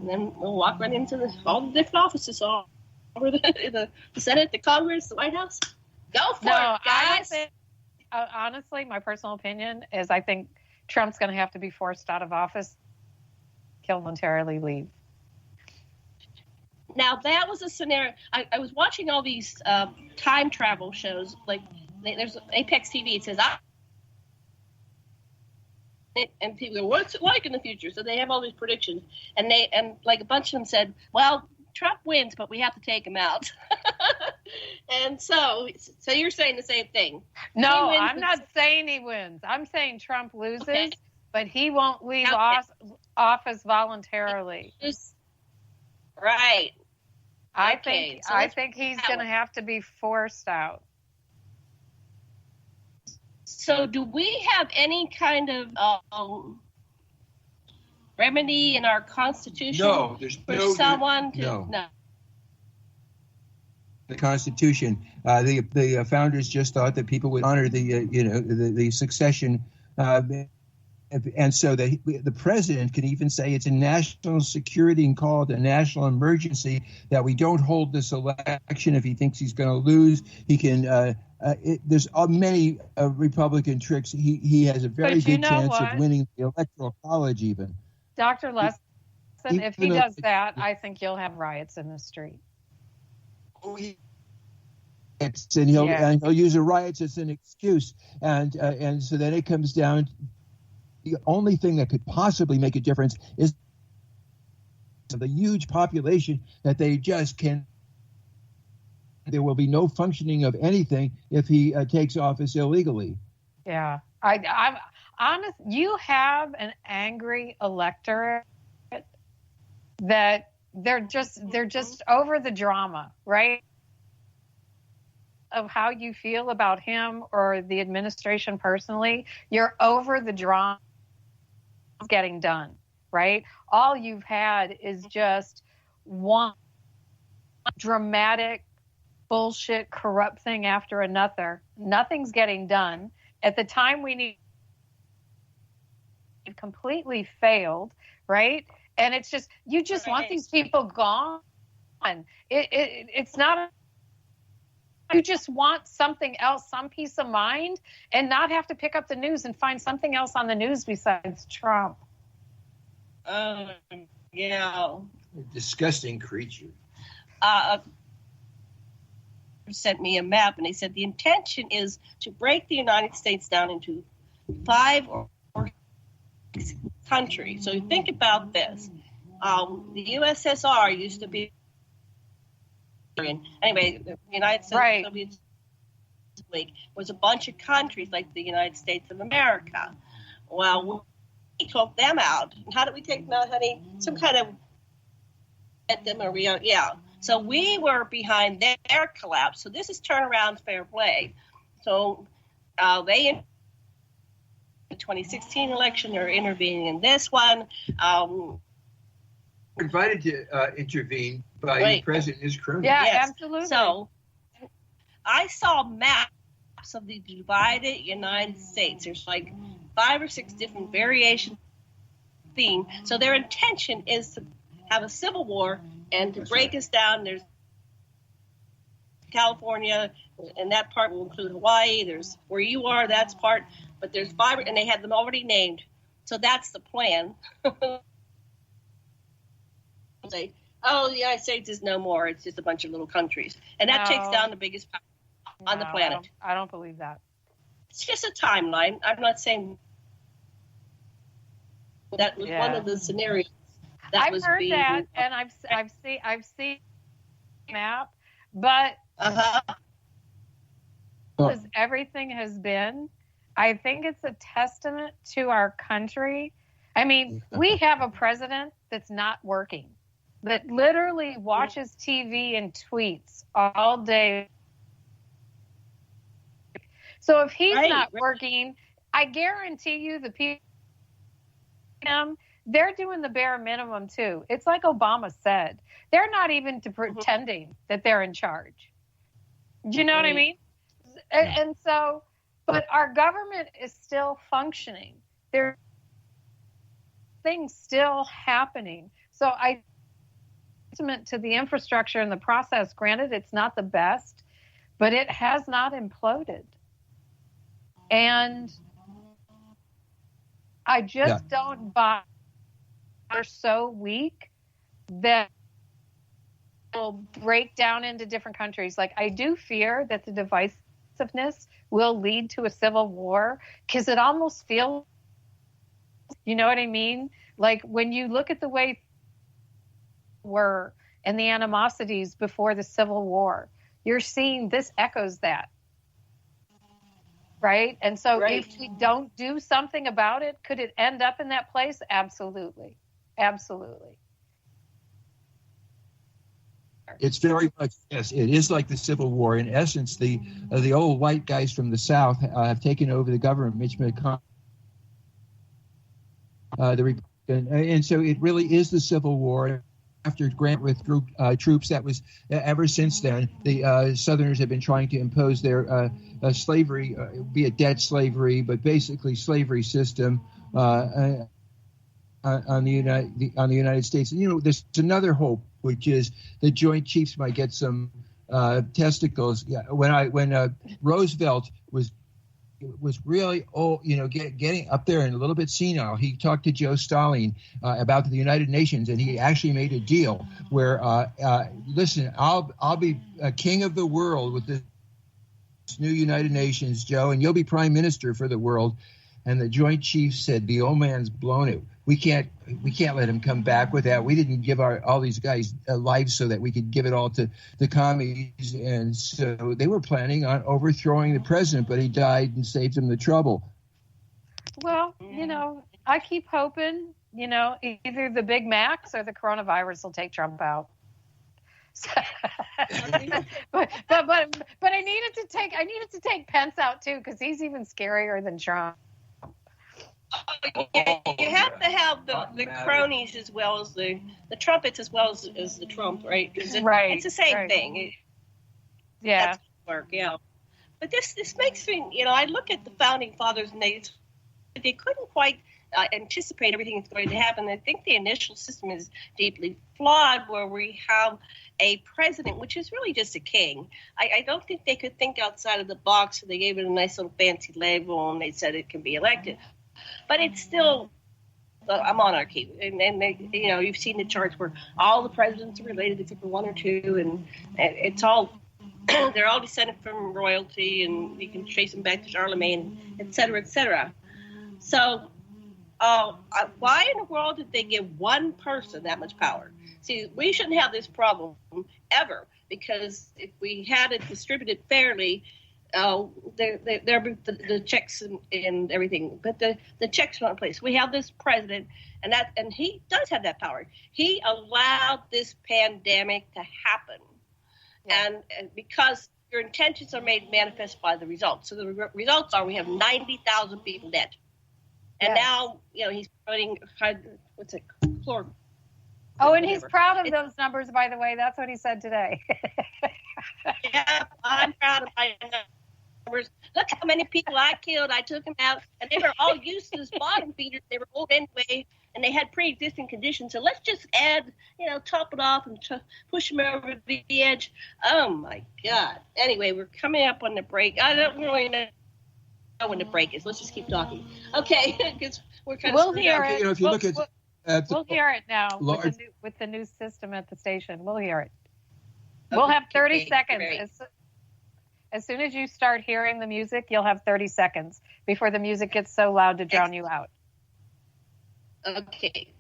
then we'll walk right into all the different offices, all over the Senate, the Congress, the White House. Go for it, guys. Honestly, my personal opinion is I think Trump's going to have to be forced out of office, he'll voluntarily leave. Now, that was a scenario. I was watching all these time travel shows. Like, there's Apex TV. It says, and people go, what's it like in the future? So they have all these predictions. And like a bunch of them said, well, Trump wins, but we have to take him out. And so you're saying the same thing. No, I'm not saying he wins. I'm saying Trump loses, but he won't leave office voluntarily. Right. I think he's going to have to be forced out. So do we have any kind of remedy in our Constitution? No, there's someone to no. The Constitution. The founders just thought that people would honor the succession, and so the president can even say it's a national security and call it a national emergency, that we don't hold this election if he thinks he's going to lose. He can. There's many Republican tricks. He has a very good chance of winning the Electoral College, even. Dr. Lessin, if he does that, I think you'll have riots in the street. And he'll use the riots as an excuse, and so then it comes down. The only thing that could possibly make a difference is the huge population that they just can. There will be no functioning of anything if he takes office illegally. Yeah, I'm honest. You have an angry electorate that they're just over the drama, right? Of how you feel about him or the administration personally, you're over the drama getting done, right? All you've had is just one dramatic bullshit corrupt thing after another. Nothing's getting done. At the time we need, completely failed, right? And it's just, you just want these people gone. It's not, you just want something else, some peace of mind, and not have to pick up the news and find something else on the news besides Trump. Yeah. A disgusting creature. Sent me a map, and they said the intention is to break the United States down into 5 or 6 countries. So think about this. The USSR used to be, anyway, the United States, right. Soviets, week was a bunch of countries like the United States of America. Well, we took them out. How did we take them out, honey? Some kind of at them, or yeah. So we were behind their collapse. So this is turnaround fair play. So they in the 2016 election, they're intervening in this one. Invited to intervene by the president and his cronies. Yeah, yes. absolutely. So I saw maps of the divided United States. There's like 5 or 6 different variations of the theme. So their intention is to have a civil war and to break us down. There's California, and that part will include Hawaii. There's where you are, that's part. But there's 5, and they have them already named. So that's the plan. Say, oh, the United States is no more. It's just a bunch of little countries. And that takes down the biggest power on the planet. I don't believe that. It's just a timeline. I'm not saying that was one of the scenarios. I've heard that, and I've seen the map, but as everything has been, I think it's a testament to our country. I mean, we have a president that's not working, that literally watches TV and tweets all day. So if he's not working, I guarantee you the people, they're doing the bare minimum too. It's like Obama said. They're not even pretending that they're in charge. Do you know what I mean? And so, but our government is still functioning. There are things still happening. So I testament to the infrastructure and the process. Granted, it's not the best, but it has not imploded. And I just don't buy are so weak that will break down into different countries. Like, I do fear that the divisiveness will lead to a civil war, because it almost feels, you know what I mean? Like, when you look at the way were and the animosities before the Civil War, you're seeing this echoes that. Right? And so if we don't do something about it, could it end up in that place? Absolutely. Absolutely. It's very much, yes, it is like the Civil War. In essence, the old white guys from the South have taken over the government, Mitch McConnell, the Republican, and so it really is the Civil War. After Grant withdrew troops, that was ever since then, the Southerners have been trying to impose their slavery, be it debt slavery, but basically slavery system on the United States. And, you know, there's another hope, which is the Joint Chiefs might get some testicles. Yeah, when Roosevelt was really old, you know, getting up there and a little bit senile, he talked to Joe Stalin about the United Nations, and he actually made a deal where, listen, I'll be a king of the world with this new United Nations, Joe, and you'll be prime minister for the world. And the Joint Chiefs said, the old man's blown it. We can't let him come back with that. We didn't give all these guys lives so that we could give it all to the commies. And so they were planning on overthrowing the president, but he died and saved them the trouble. Well, you know, I keep hoping, you know, either the Big Macs or the coronavirus will take Trump out. but I needed to take Pence out too, because he's even scarier than Trump. You have to have the cronies as well as the trumpets as well as the Trump, right? It's the same thing. That's work, yeah. But this makes me, you know, I look at the founding fathers and they couldn't quite anticipate everything that's going to happen. I think the initial system is deeply flawed, where we have a president, which is really just a king. I don't think they could think outside of the box, so they gave it a nice little fancy label and they said it can be elected. But it's still a monarchy, and they, you know, you've seen the charts where all the presidents are related except for 1 or 2, and it's all they're all descended from royalty, and you can trace them back to Charlemagne, et cetera, et cetera. So, why in the world did they give one person that much power? See, we shouldn't have this problem ever, because if we had it distributed fairly, the checks and everything, but the checks are not in place. We have this president, and he does have that power. He allowed this pandemic to happen, and because your intentions are made manifest by the results. So the results are we have 90,000 people dead, and now he's putting chlor. Oh, and he's proud of those numbers, by the way. That's what he said today. Yeah, I'm proud of my numbers. Look how many people I killed. I took them out, and they were all useless bottom feeders. They were old anyway, and they had pre-existing conditions. So let's just add, top it off and push them over the edge. Oh, my God. Anyway, we're coming up on the break. I don't really know when the break is. Let's just keep talking. Okay, because we're kind of We'll hear it. If you look at we'll hear it now with the new system at the station. We'll hear it. We'll have 30 seconds. As soon as you start hearing the music, you'll have 30 seconds before the music gets so loud to drown you out. Okay.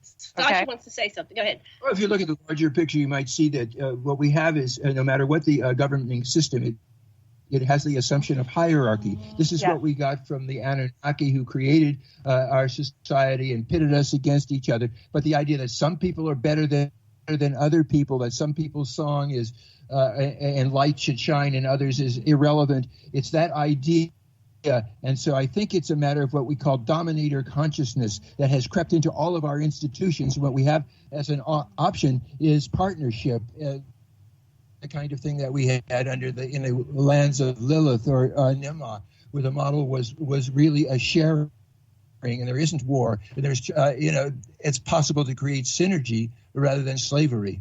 Sasha wants to say something. Go ahead. Well, if you look at the larger picture, you might see that what we have is, no matter what the governing system, it has the assumption of hierarchy. This is what we got from the Anunnaki who created our society and pitted us against each other. But the idea that some people are better than other people, that some people's song is and light should shine and others is irrelevant. It's that idea. And so I think it's a matter of what we call dominator consciousness that has crept into all of our institutions. What we have as an option is partnership. The kind of thing that we had in the lands of Lilith or Nimrod, where the model was really a sharing, and there isn't war. There's it's possible to create synergy rather than slavery.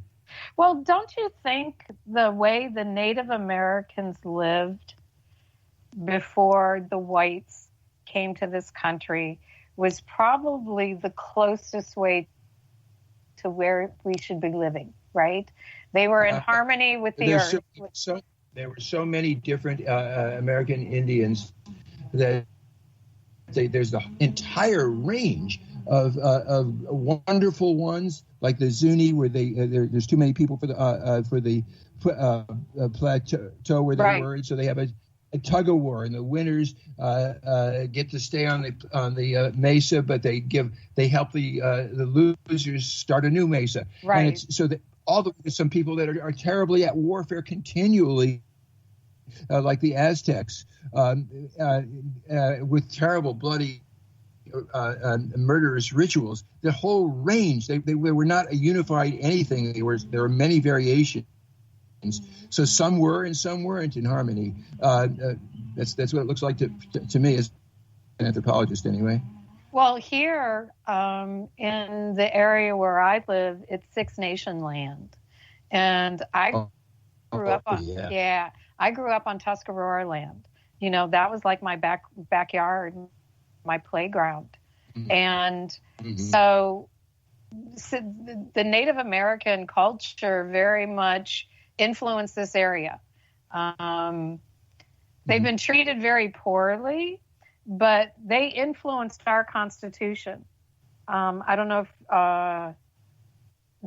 Well, don't you think the way the Native Americans lived before the whites came to this country was probably the closest way to where we should be living, right? They were in harmony with the earth. There were so many different American Indians that there's the entire range of wonderful ones, like the Zuni, where there's too many people for the plateau where they were, and so they have a tug of war, and the winners get to stay on the mesa, but they help the losers start a new mesa, right? And it's so that all the some people that are terribly at warfare continually, like the Aztecs, with terrible bloody murderous rituals. The whole range, they were not a unified anything. There were many variations. So some were and some weren't in harmony. That's what it looks like to me as an anthropologist, anyway. Well, here in the area where I live, it's Six Nation land, and I grew up on I grew up on Tuscarora land. That was like my backyard, my playground, and so the Native American culture very much influenced this area. They've been treated very poorly, but they influenced our Constitution. I don't know if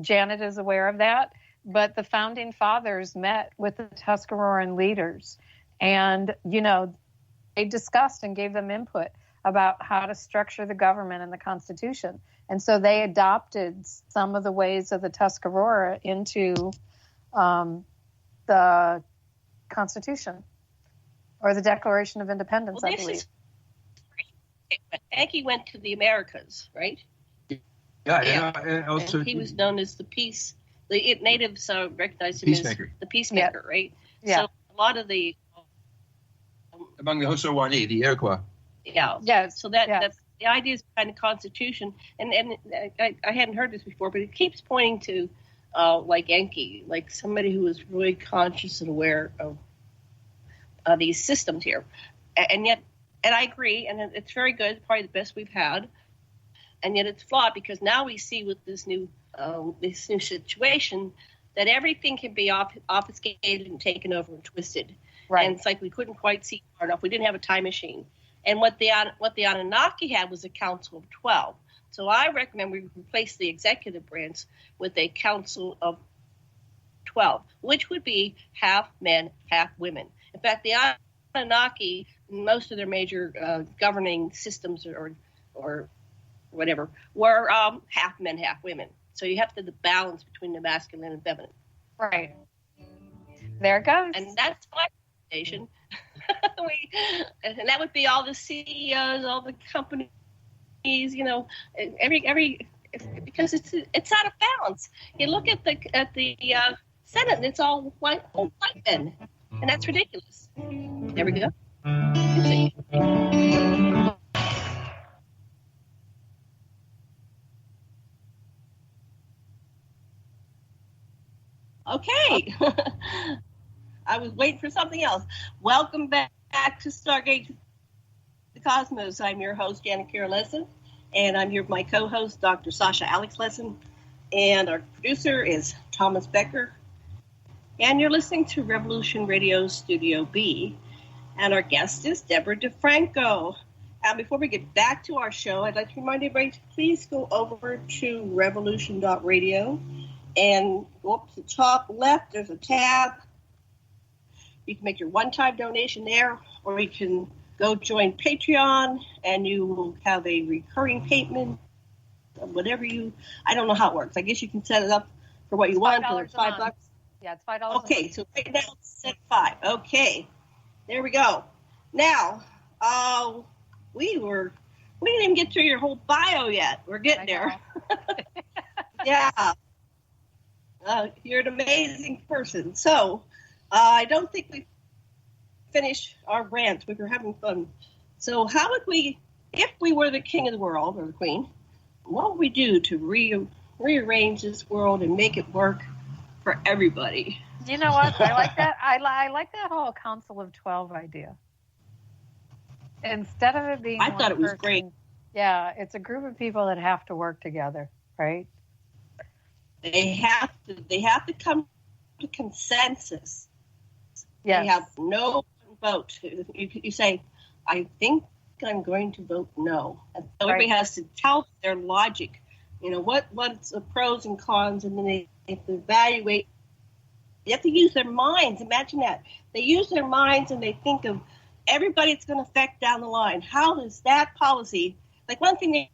Janet is aware of that, but the Founding Fathers met with the Tuscaroran leaders, and, they discussed and gave them input about how to structure the government and the Constitution. And so they adopted some of the ways of the Tuscarora into the Constitution or the Declaration of Independence, I believe. Yankee went to the Americas, right? Yeah. And also, and he was known as the peace. The natives recognized him as the peacemaker, right? Yeah. So a lot of the among the Hosowani, the Iroquois. Yeah. Yes. So that's the idea is behind the Constitution, and I hadn't heard this before, but it keeps pointing to like Yankee, like somebody who was really conscious and aware of these systems here, and I agree, and it's very good, probably the best we've had, and yet it's flawed because now we see with this new situation that everything can be obfuscated and taken over and twisted. Right. And it's like we couldn't quite see far enough. We didn't have a time machine. And what the Anunnaki had was a council of 12. So I recommend we replace the executive branch with a council of 12, which would be half men, half women. In fact, the Anunnaki, most of their major governing systems or whatever were half men, half women. So you have to the balance between the masculine and feminine. Right. There it goes. And that's my recommendation. And that would be all the CEOs, all the companies, you know, every because it's out of balance. You look at the Senate, and it's all white men, and that's ridiculous. There we go. Okay. I was waiting for something else. Welcome back to Stargate the Cosmos. I'm your host, Janet Kira Lessin, and I'm here with my co-host, Dr. Sasha Alex Lessin, and our producer is Thomas Becker. And you're listening to Revolution Radio Studio B, and our guest is Debra DeFranco. And before we get back to our show, I'd like to remind everybody to please go over to revolution.radio and go up to the top left. There's a tab. You can make your one-time donation there, or you can go join Patreon, and you will have a recurring payment of whatever I don't know how it works. I guess you can set it up for what you want. $5 $5. Yeah, it's $5. Okay, so right now it's set $5. Okay, there we go. Now, we didn't even get through your whole bio yet. We're getting there. Yeah. You're an amazing person. So, I don't think we finished our rant. We were having fun. So how would we, if we were the king of the world or the queen, what would we do to rearrange this world and make it work for everybody? You know what? I like that. I like that whole Council of 12 idea. Instead of it being I thought it was great. Yeah, it's a group of people that have to work together, right? They have to come to consensus. Yes. They have no vote. You say, I think I'm going to vote no. And so everybody has to tell their logic. You know, what's the pros and cons, and then they have to evaluate. You have to use their minds. Imagine that. They use their minds and they think of everybody it's going to affect down the line. How does that policy, like one thing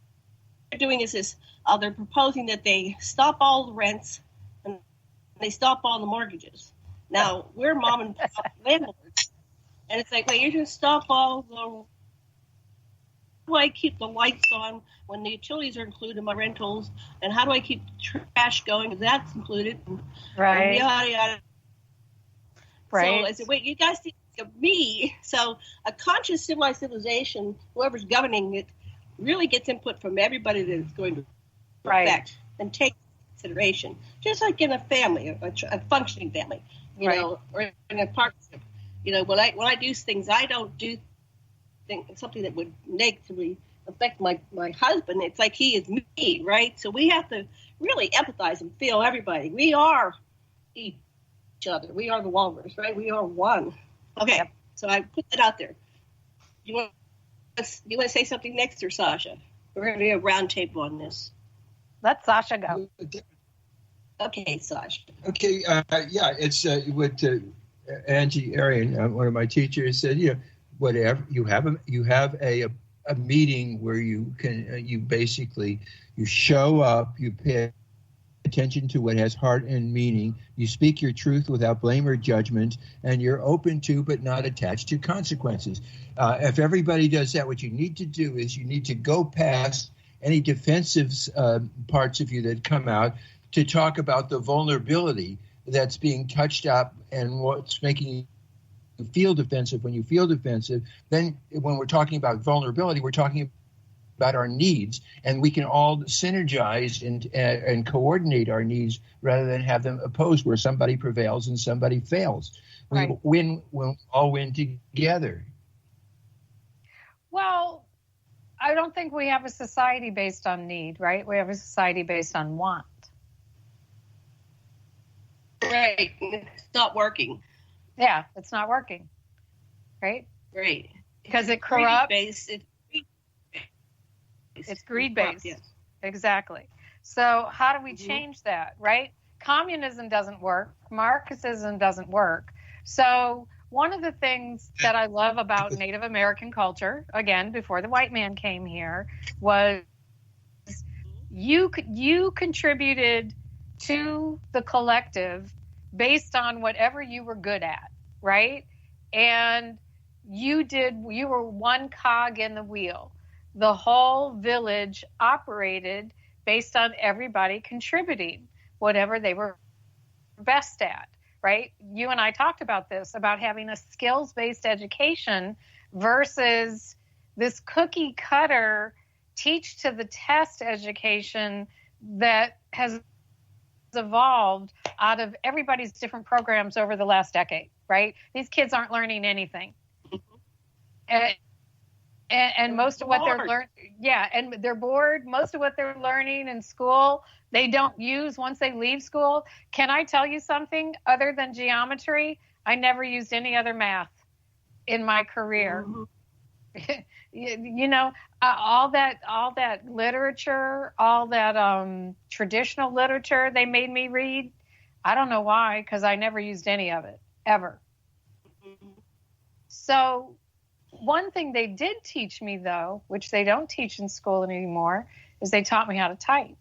they're doing is this, they're proposing that they stop all the rents and they stop all the mortgages. Now, we're mom and pop landlords. And it's like, wait, you're going to stop all the... How do I keep the lights on when the utilities are included in my rentals? And how do I keep the trash going? Because that's included. Right. And yada, yada. Right. So I said, wait, you guys think of me. So a conscious civilization, whoever's governing it, really gets input from everybody that it's going to affect and take consideration. Just like in a family, a functioning family. You know, or in a partnership. You know, when I do things, I don't do something that would negatively affect my husband. It's like he is me, right? So we have to really empathize and feel everybody. We are each other. We are the walrus, right? We are one. Okay, so I put that out there. You want to say something next, or Sasha? We're going to do a round table on this. Let Sasha go. Okay, Sasha. Okay, yeah, it's what Angie Arian, one of my teachers, said. You know, whatever you have a meeting where you can you basically you show up, you pay attention to what has heart and meaning, you speak your truth without blame or judgment, and you're open to but not attached to consequences. If everybody does that, what you need to do is you need to go past any defensive parts of you that come out to talk about the vulnerability that's being touched up and what's making you feel defensive. When you feel defensive, then when we're talking about vulnerability, we're talking about our needs, and we can all synergize and coordinate our needs rather than have them opposed where somebody prevails and somebody fails. We win when we all win together. Well, I don't think we have a society based on need, right? We have a society based on want. Right. It's not working. Yeah, it's not working. Right? Right. Because it corrupts. It's greed-based. Yes. Exactly. So how do we change that, right? Communism doesn't work. Marxism doesn't work. So one of the things that I love about Native American culture, again, before the white man came here, was you contributed to the collective based on whatever you were good at, right? And you were one cog in the wheel. The whole village operated based on everybody contributing whatever they were best at, right? You and I talked about this, about having a skills-based education versus this cookie cutter teach to the test education that has evolved out of everybody's different programs over the last decade, right? These kids aren't learning anything. And most of what they're learning, and they're bored. Most of what they're learning in school, they don't use once they leave school. Can I tell you something? Other than geometry, I never used any other math in my career. All that literature, all that traditional literature they made me read, I don't know why, because I never used any of it, ever. So one thing they did teach me, though, which they don't teach in school anymore, is they taught me how to type.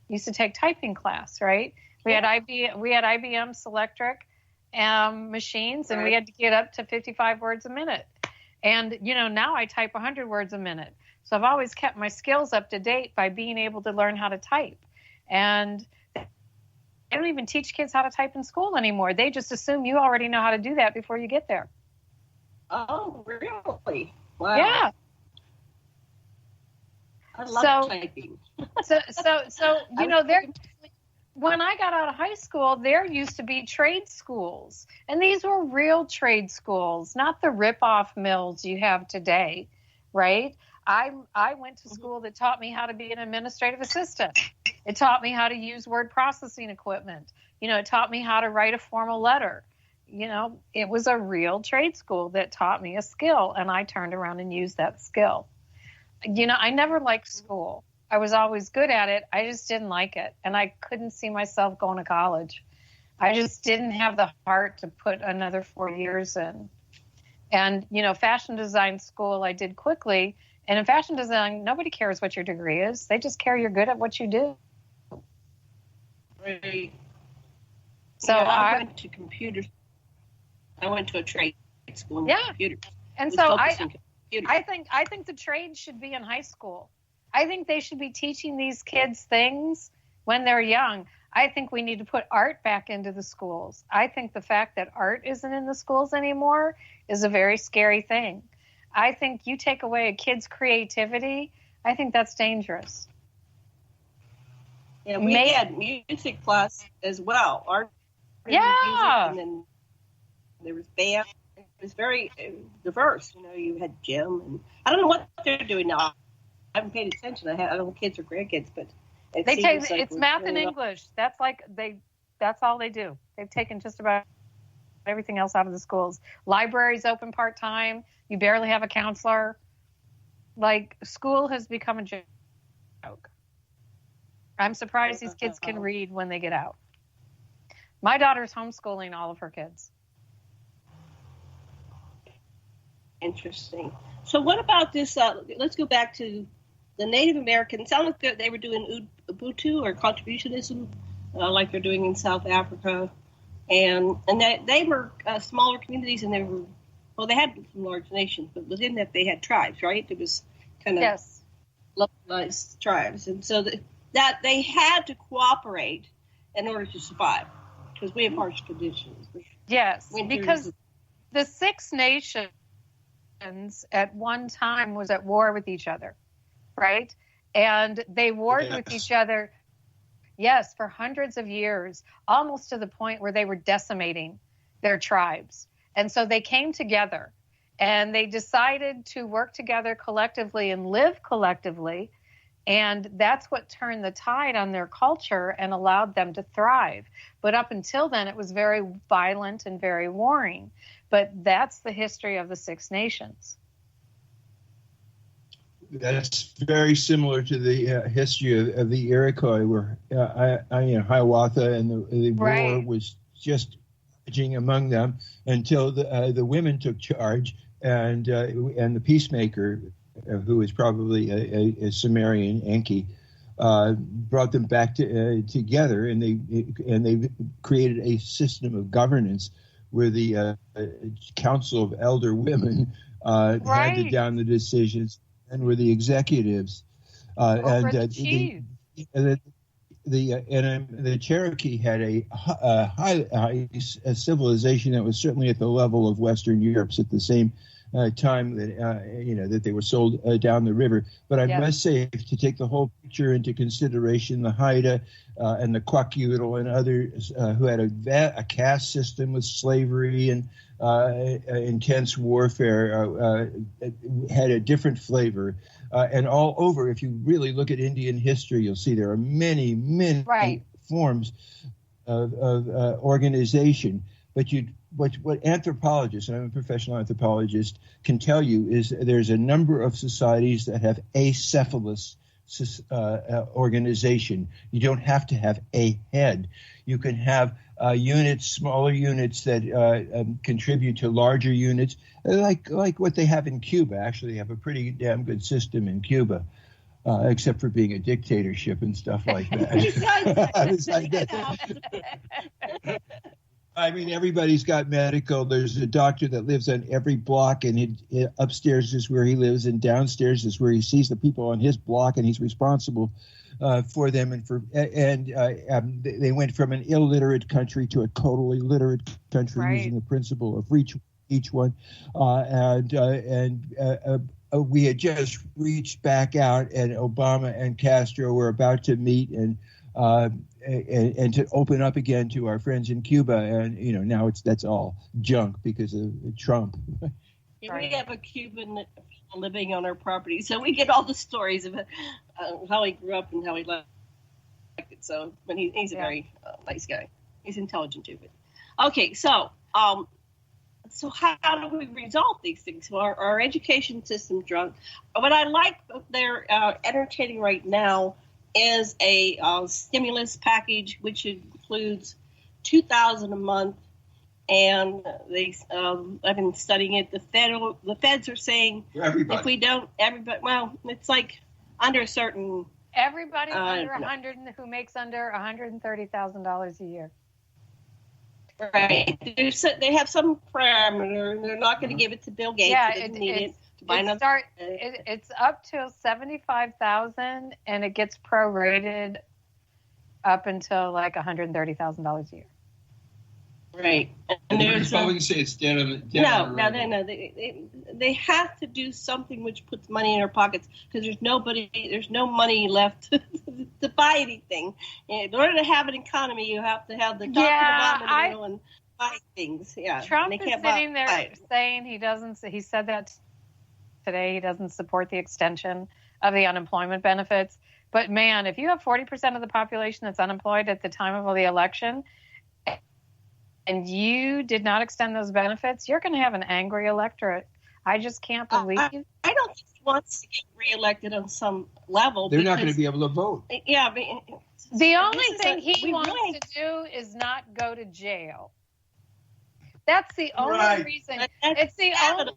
Used to take typing class, right? We had IBM Selectric machines, and we had to get up to 55 words a minute. And, now I type 100 words a minute. So I've always kept my skills up to date by being able to learn how to type. And they don't even teach kids how to type in school anymore. They just assume you already know how to do that before you get there. Oh, really? Wow. Yeah. I love typing. When I got out of high school, there used to be trade schools. And these were real trade schools, not the rip-off mills you have today, right? I went to school that taught me how to be an administrative assistant. It taught me how to use word processing equipment. It taught me how to write a formal letter. It was a real trade school that taught me a skill, and I turned around and used that skill. I never liked school. I was always good at it. I just didn't like it, and I couldn't see myself going to college. I just didn't have the heart to put another 4 years in. And, fashion design school I did quickly, and in fashion design, nobody cares what your degree is. They just care you're good at what you do. Right. So I went to computers. I went to a trade school in computers. And so I think the trade should be in high school. I think they should be teaching these kids things when they're young. I think we need to put art back into the schools. I think the fact that art isn't in the schools anymore is a very scary thing. I think you take away a kid's creativity, I think that's dangerous. Yeah, we had music class as well. Art, yeah. Music, and then there was band. It was very diverse. You had gym, and I don't know what they're doing now. I haven't paid attention. I don't know kids or grandkids, but it's math and English. That's all they do. They've taken just about everything else out of the schools. Libraries open part-time. You barely have a counselor. School has become a joke. I'm surprised these kids can read when they get out. My daughter's homeschooling all of her kids. Interesting. So what about this? Let's go back to the Native Americans. It sounded like they were doing Ubuntu or contributionism, like they're doing in South Africa, and they were smaller communities, and they had some large nations, but within that they had tribes, right? It was kind of localized tribes, and so that they had to cooperate in order to survive because we have harsh conditions. Yes, because the Six Nations at one time was at war with each other, right? And they warred with each other, for hundreds of years, almost to the point where they were decimating their tribes. And so they came together and they decided to work together collectively and live collectively. And that's what turned the tide on their culture and allowed them to thrive. But up until then, it was very violent and very warring. But that's the history of the Six Nations. That's very similar to the history of the Iroquois, where Hiawatha and the war was just ravaging among them until the women took charge, and the peacemaker, who was probably a Sumerian Enki, brought them back together, and they created a system of governance where the council of elder women handed down the decisions and were the executives. The Cherokee had a high civilization that was certainly at the level of Western Europe's at the same time that that they were sold down the river. But I must say, to take the whole picture into consideration, the Haida and the Kwakiutl and others who had a caste system with slavery and intense warfare had a different flavor. And all over, if you really look at Indian history, you'll see there are many forms of organization. But what anthropologists, and I'm a professional anthropologist, can tell you is there's a number of societies that have acephalous organization. You don't have to have a head. You can have units, smaller units that contribute to larger units, like what they have in Cuba. Actually, they have a pretty damn good system in Cuba. Except for being a dictatorship and stuff like that. I mean, everybody's got medical. There's a doctor that lives on every block, and upstairs is where he lives, and downstairs is where he sees the people on his block, and he's responsible for them. And they went from an illiterate country to a totally literate country using the principle of each one. We had just reached back out, and Obama and Castro were about to meet and to open up again to our friends in Cuba, and now that's all junk because of Trump. We have a Cuban living on our property, so we get all the stories of how he grew up and how he liked it. So, but he's a very nice guy. He's intelligent too. But okay, so how do we resolve these things? Well, our education system drunk. What I like they're entertaining right now is a stimulus package, which includes $2,000 a month, and I've been studying it. The feds are saying if we don't, everybody. Well, it's like under a certain. Everybody under 100 who makes under $130,000 a year. Right. They have some parameter, and they're not going to give it to Bill Gates. Yeah, it's up to $75,000, and it gets prorated up until like $130,000 a year. Right. And the Republicans say it's down. No. They have to do something which puts money in our pockets, because there's no money left to buy anything. In order to have an economy, you have to have the top and buy things. Yeah. Trump is sitting there saying he said that today, he doesn't support the extension of the unemployment benefits. But man, if you have 40% of the population that's unemployed at the time of the election, and you did not extend those benefits, you're going to have an angry electorate. I just can't believe you. I don't think he wants to get reelected on some level. They're not going to be able to vote. Yeah. The only thing he wants to do is not go to jail. That's the only reason. It's the only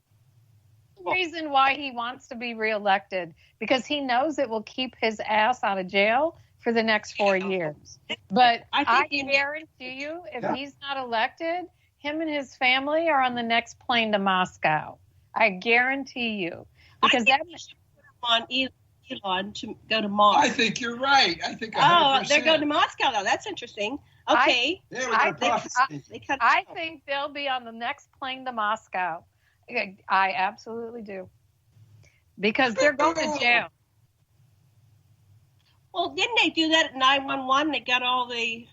reason why he wants to be reelected, because he knows it will keep his ass out of jail for the next 4 years. But I guarantee you, if he's not elected, him and his family are on the next plane to Moscow. I guarantee you. Because that we should put on Elon to go to Mars. I think you're right. I think 100%. They're going to Moscow now. That's interesting. Okay. I think they'll be on the next plane to Moscow. I absolutely do. Because they're going to jail. Well, didn't they do that at 911? They got all the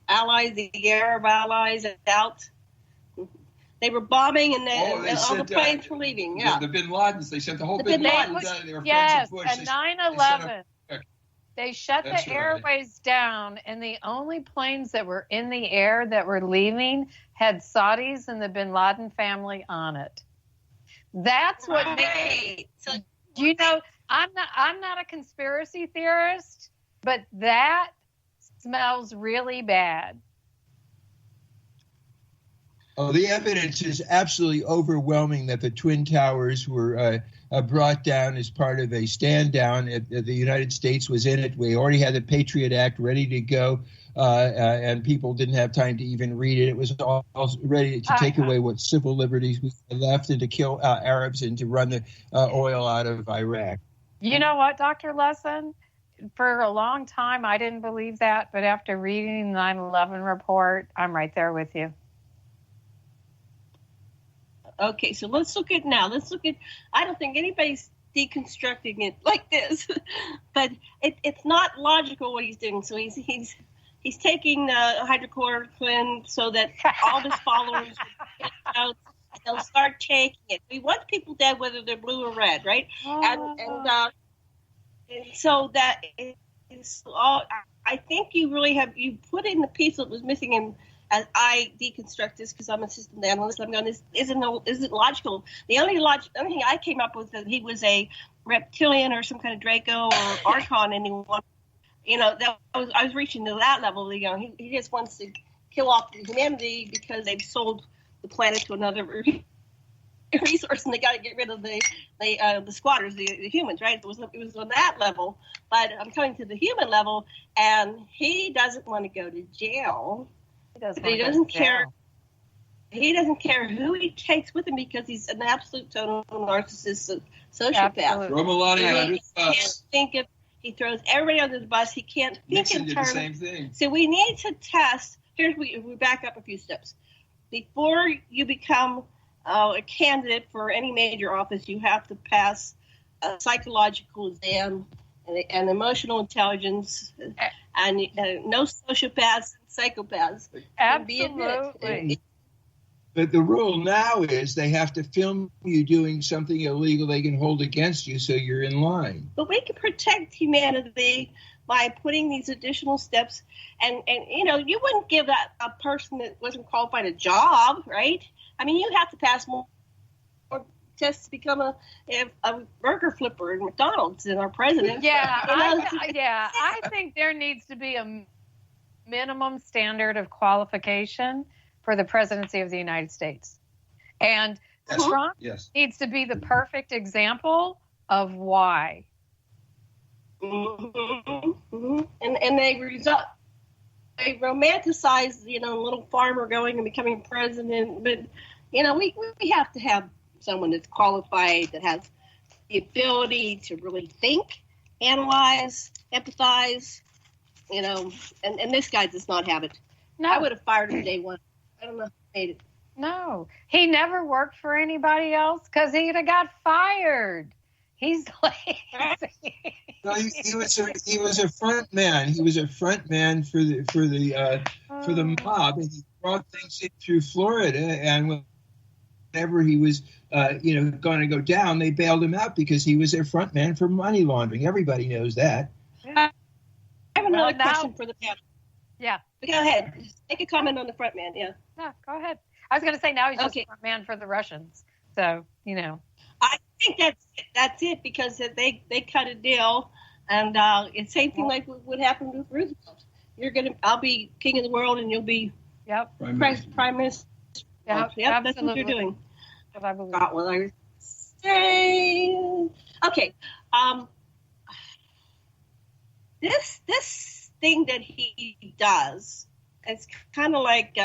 allies, the Arab allies out. They were bombing, and all the planes were leaving. Yeah, the Bin Ladens. They sent the whole Bin Ladens out. They were friends of Bush. At 9/11, they shut the airways down, and the only planes that were in the air that were leaving had Saudis and the Bin Laden family on it. That's what made. So, I'm not a conspiracy theorist, but that smells really bad. Oh, the evidence is absolutely overwhelming that the Twin Towers were brought down as part of a stand down. The United States was in it. We already had the Patriot Act ready to go, and people didn't have time to even read it. It was all ready to take away what civil liberties we had left and to kill Arabs and to run the oil out of Iraq. You know what, Dr. Lessin? For a long time, I didn't believe that, but after reading the 9/11 report, I'm right there with you. Okay, so let's look at, I don't think anybody's deconstructing it like this, but it's not logical what he's doing. So he's taking hydrochloroquine so that all his followers they'll start taking it. We want people dead whether they're blue or red, right? And so that is all. I think you put in the piece that was missing in. As I deconstruct this, because I'm a systems analyst, I'm going, this isn't logical. The only thing I came up with that he was a reptilian or some kind of Draco or Archon, and I was reaching to that level. He just wants to kill off humanity because they've sold the planet to another resource, and they got to get rid of the squatters, the humans, right? It was on that level, but I'm coming to the human level, and he doesn't want to go to jail. He doesn't care. He doesn't care who he takes with him because he's an absolute total narcissist, sociopath. He throws everybody under the bus. He can't think in terms. Same thing. So we need to test. We back up a few steps. Before you become a candidate for any major office, you have to pass a psychological exam and emotional intelligence, and no sociopaths and psychopaths. Absolutely. But the rule now is they have to film you doing something illegal they can hold against you so you're in line. But we can protect humanity by putting these additional steps. And you wouldn't give a person that wasn't qualified a job, right? I mean, you have to pass more tests to become a burger flipper in McDonald's than our president. Yeah, I think there needs to be a minimum standard of qualification for the presidency of the United States. And Trump needs to be the perfect example of why. Mm-hmm. Mm-hmm. And they romanticize, little farmer going and becoming president. But, we have to have someone that's qualified, that has the ability to really think, analyze, empathize, and this guy does not have it. No. I would have fired him day one. I don't know if he made it. No, he never worked for anybody else because he'd have got fired. He's lazy. No, he was a front man. He was a front man for the mob, and he brought things in through Florida. And whenever he was going to go down, they bailed him out because he was their front man for money laundering. Everybody knows that. I have another question for the panel. Yeah. Go ahead. Just make a comment on the front man. Yeah. No, go ahead. I was going to say now he's just front man for the Russians. So, I think that's it because they cut a deal, and it's same thing like what happened with Roosevelt. I'll be king of the world, and you'll be prime minister. Yep, that's what you're doing. I believe. Got what I was saying. Okay. This thing that he does, it's kind of like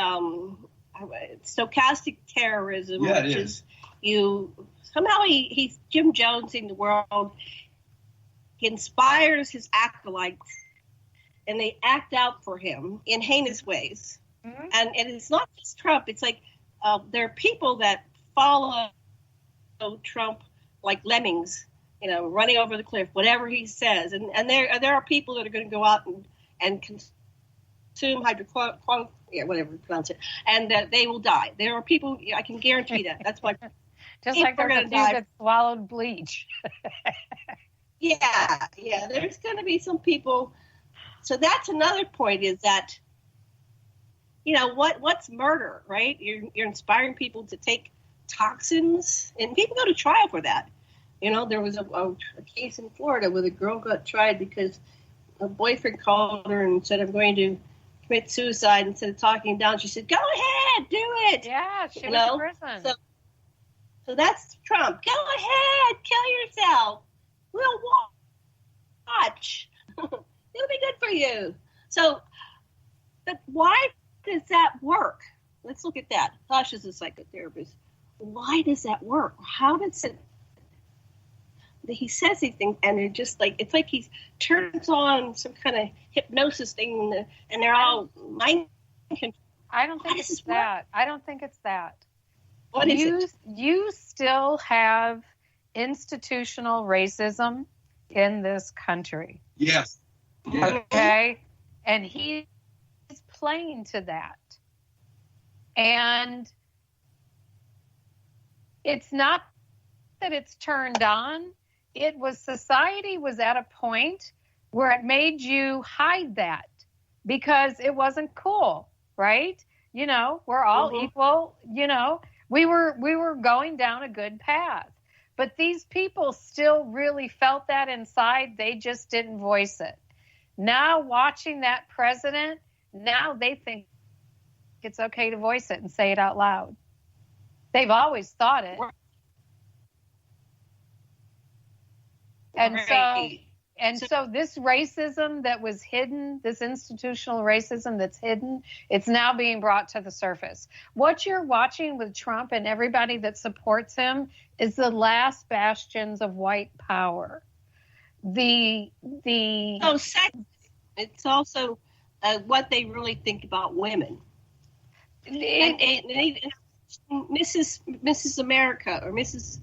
stochastic terrorism, which is somehow he's Jim Jonesing the world. He inspires his acolytes, and they act out for him in heinous ways. Mm-hmm. And it's not just Trump. It's like there are people that follow Trump like lemmings, running over the cliff, whatever he says. And there are people that are going to go out and consume hydrochloroquine, whatever you pronounce it, and they will die. There are people, I can guarantee that. That's why. Just like there's a few that swallowed bleach. Yeah. There's going to be some people. So that's another point is that, what's murder, right? You're inspiring people to take toxins, and people go to trial for that. There was a case in Florida where the girl got tried because a boyfriend called her and said, I'm going to commit suicide. Instead of talking down, she said, go ahead, do it. Yeah, she went to prison. So that's Trump. Go ahead, kill yourself. We'll watch. It'll be good for you. So, but why does that work? Let's look at that. Sasha's a psychotherapist. Why does that work? How does it? He says these things, and they're just like, it's like he turns on some kind of hypnosis thing, and they're all mind control. I don't think it's that. I don't think it's that. What is it? You still have institutional racism in this country. Yes. Okay? And he's playing to that. And it's not that it's turned on. It was society was at a point where it made you hide that because it wasn't cool, right? You know, we're all equal, you know. We were going down a good path. But these people still really felt that inside. They just didn't voice it. Now watching that president, now they think it's okay to voice it and say it out loud. They've always thought it. And so this racism that was hidden, this institutional racism that's hidden, it's now being brought to the surface. What you're watching with Trump and everybody that supports him is the last bastions of white power. It's also what they really think about women. Mrs. America or Mrs.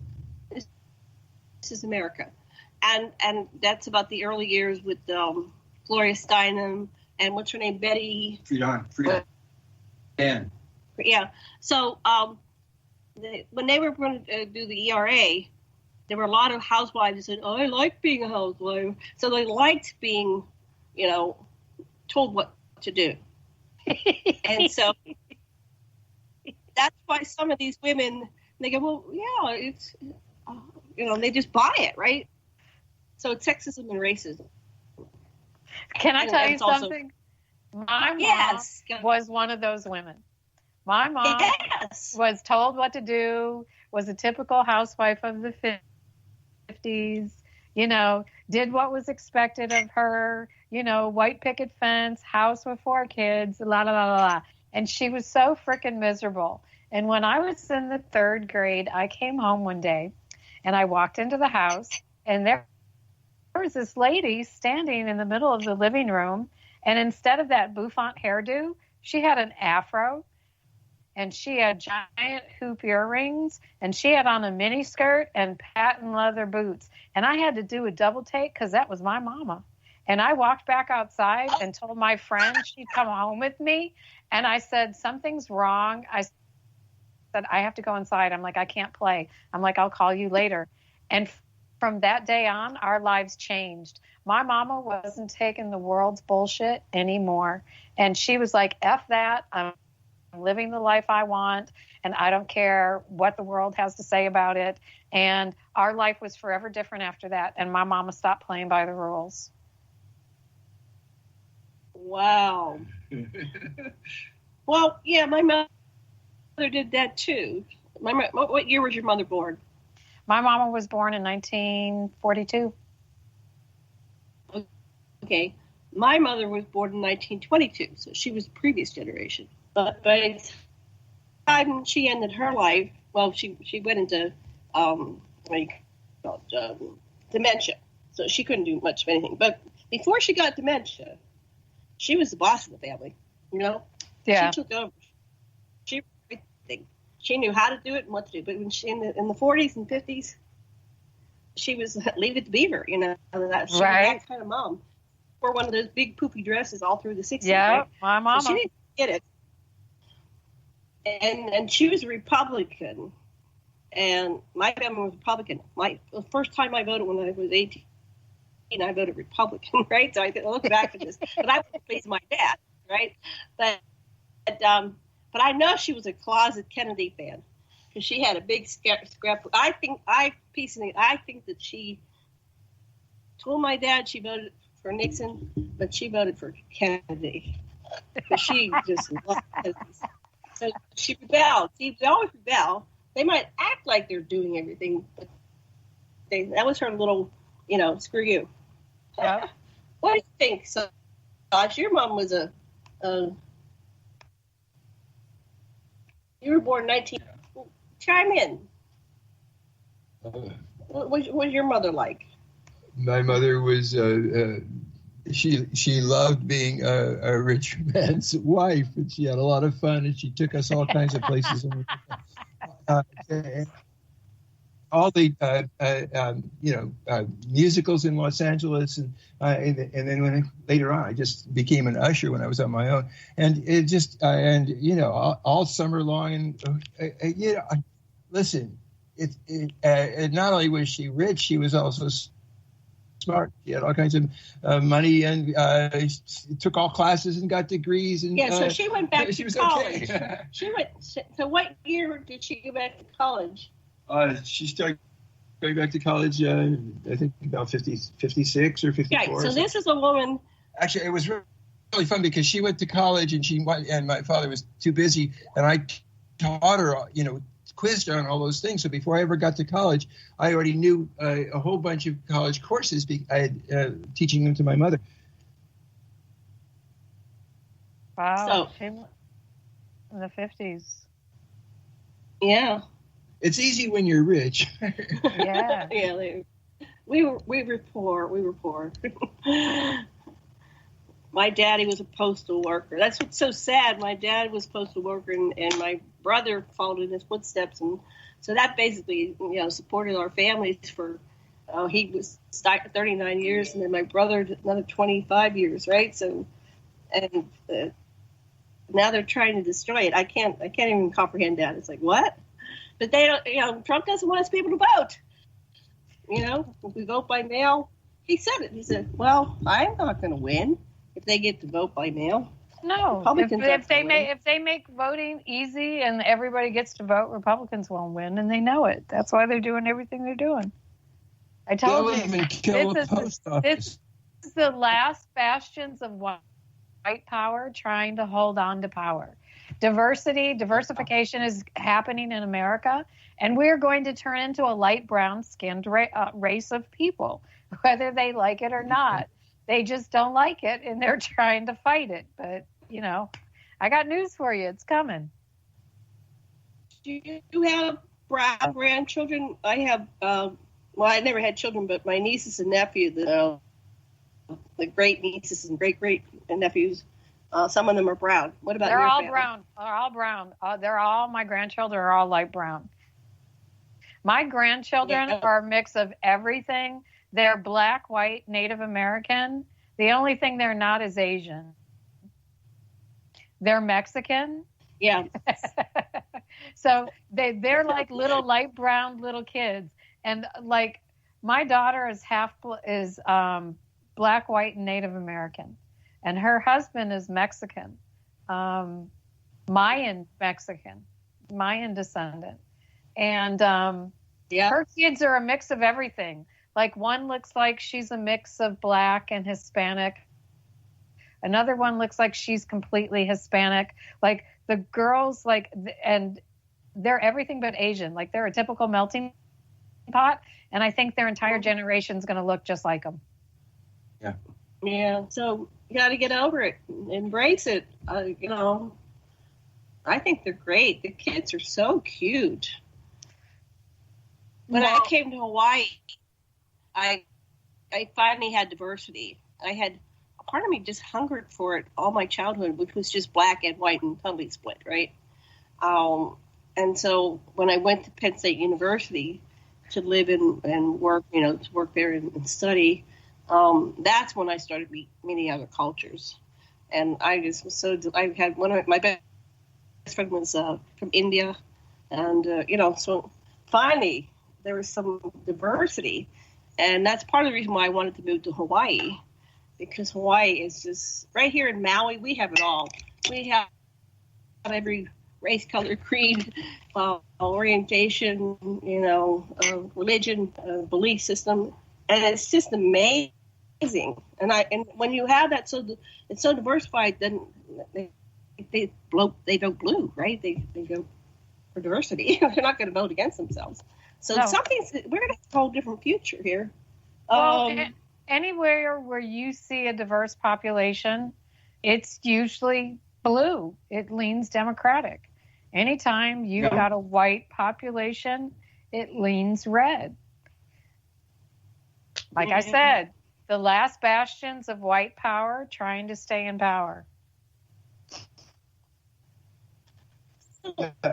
America. And that's about the early years with Gloria Steinem and what's her name, Betty Friedan. Yeah. So when they were going to do the ERA, there were a lot of housewives that said, "Oh, I like being a housewife." So they liked being, told what to do. And so that's why some of these women, they go, "Well, yeah, it's, they just buy it, right?" So it's sexism and racism. Can I tell you something? My mom was one of those women. My mom was told what to do, was a typical housewife of the 50s, did what was expected of her, white picket fence, house with 4 kids, la, la, la, la. And she was so freaking miserable. And when I was in the 3rd grade, I came home one day and I walked into the house and there was this lady standing in the middle of the living room, and instead of that bouffant hairdo, she had an afro, and she had giant hoop earrings, and she had on a mini skirt and patent leather boots. And I had to do a double take because that was my mama. And I walked back outside and told my friend she'd come home with me, and I said, "Something's wrong." I said, "I have to go inside." I'm like, "I can't play." I'm like, "I'll call you later." And from that day on, our lives changed. My mama wasn't taking the world's bullshit anymore. And she was like, F that. I'm living the life I want, and I don't care what the world has to say about it. And our life was forever different after that. And my mama stopped playing by the rules. Wow. Well, yeah, my mother did that too. What year was your mother born? My mama was born in 1942. Okay. My mother was born in 1922, so she was the previous generation. But by the time she ended her life, well, she went into dementia, so she couldn't do much of anything. But before she got dementia, she was the boss of the family, Yeah. She took over. She did everything. She knew how to do it and what to do. But when she, in the 40s and 50s, she was Leave It to Beaver, she was that kind of mom. Wore one of those big poofy dresses all through the 60s. Yeah, right? my mama. So she didn't get it. And she was a Republican. And my family was Republican. The first time I voted when I was 18, I voted Republican, right? So I could look back at this. But I was pleased with my dad, right? But I know she was a closet Kennedy fan because she had a big scrap. I think that she told my dad she voted for Nixon, but she voted for Kennedy because she just loved Kennedy. So she rebelled. See, they always rebel. They might act like they're doing everything, but that was her little, screw you. Yeah. What do you think? So, Josh, your mom was you were born 19. Chime in. What was your mother like? My mother was she loved being a rich man's wife, and she had a lot of fun, and she took us all kinds of places. All the musicals in Los Angeles, and then later on I just became an usher when I was on my own, and it just all summer long, and listen, it not only was she rich, she was also smart. She had all kinds of money, and took all classes and got degrees. And so she went back to college. Okay. So what year did she go back to college? She started going back to college, I think about 56 or 54. Right, so this is a woman. Actually, it was really fun because she went to college, and my father was too busy, and I taught her, quizzed her on all those things. So before I ever got to college, I already knew a whole bunch of college courses. I had teaching them to my mother. Wow, so, in the 50s. Yeah. It's easy when you're rich. Yeah. Yeah. We were poor. My daddy was a postal worker. That's what's so sad. My dad was a postal worker, and my brother followed in his footsteps, and so that basically, supported our families for. He was 39 years, and then my brother another 25 years, right? So, and now they're trying to destroy it. I can't even comprehend that. It's like, what? But they don't. Trump doesn't want his people to vote. If we vote by mail, he said it. He said, "Well, I'm not going to win if they get to vote by mail." No, if they make voting easy and everybody gets to vote, Republicans won't win, and they know it. That's why they're doing everything they're doing. I told you, this is the last bastions of white power trying to hold on to power. Diversification is happening in America, and we're going to turn into a light brown skinned race of people, whether they like it or not. They just don't like it, and they're trying to fight it. But, I got news for you. It's coming. Do you have brown grandchildren? I have, I never had children, but my nieces and nephews, the great nieces and great nephews, some of them are brown. What about They're your all family? brown. They're all my grandchildren are all light brown. My grandchildren are a mix of everything. They're black, white, Native American. The only thing they're not is Asian. They're Mexican. Yeah. So they're like little light brown little kids. And like my daughter is black, white, and Native American. And her husband is Mexican, Mayan descendant. And her kids are a mix of everything. Like one looks like she's a mix of black and Hispanic. Another one looks like she's completely Hispanic. Like the girls, and they're everything but Asian. Like they're a typical melting pot. And I think their entire generation is going to look just like them. Yeah. Yeah. So you got to get over it, embrace it. I think they're great. The kids are so cute. When I came to Hawaii, I finally had diversity. I had a part of me just hungered for it all my childhood, which was just black and white and totally split, right? And so when I went to Penn State University to live and work, to work there and study, that's when I started meeting other cultures. And I just was I had one of my best friend was from India. And, so finally there was some diversity. And that's part of the reason why I wanted to move to Hawaii, because Hawaii is just right here in Maui. We have it all. We have every race, color, creed, orientation, religion, belief system. And it's just amazing. And when you have that, it's so diversified, then they vote blue, right? They vote for diversity. They're not going to vote against themselds. So we're going to have a whole different future here. Well, anywhere where you see a diverse population, it's usually blue. It leans Democratic. Anytime you've got a white population, it leans red. Like I said, the last bastions of white power trying to stay in power.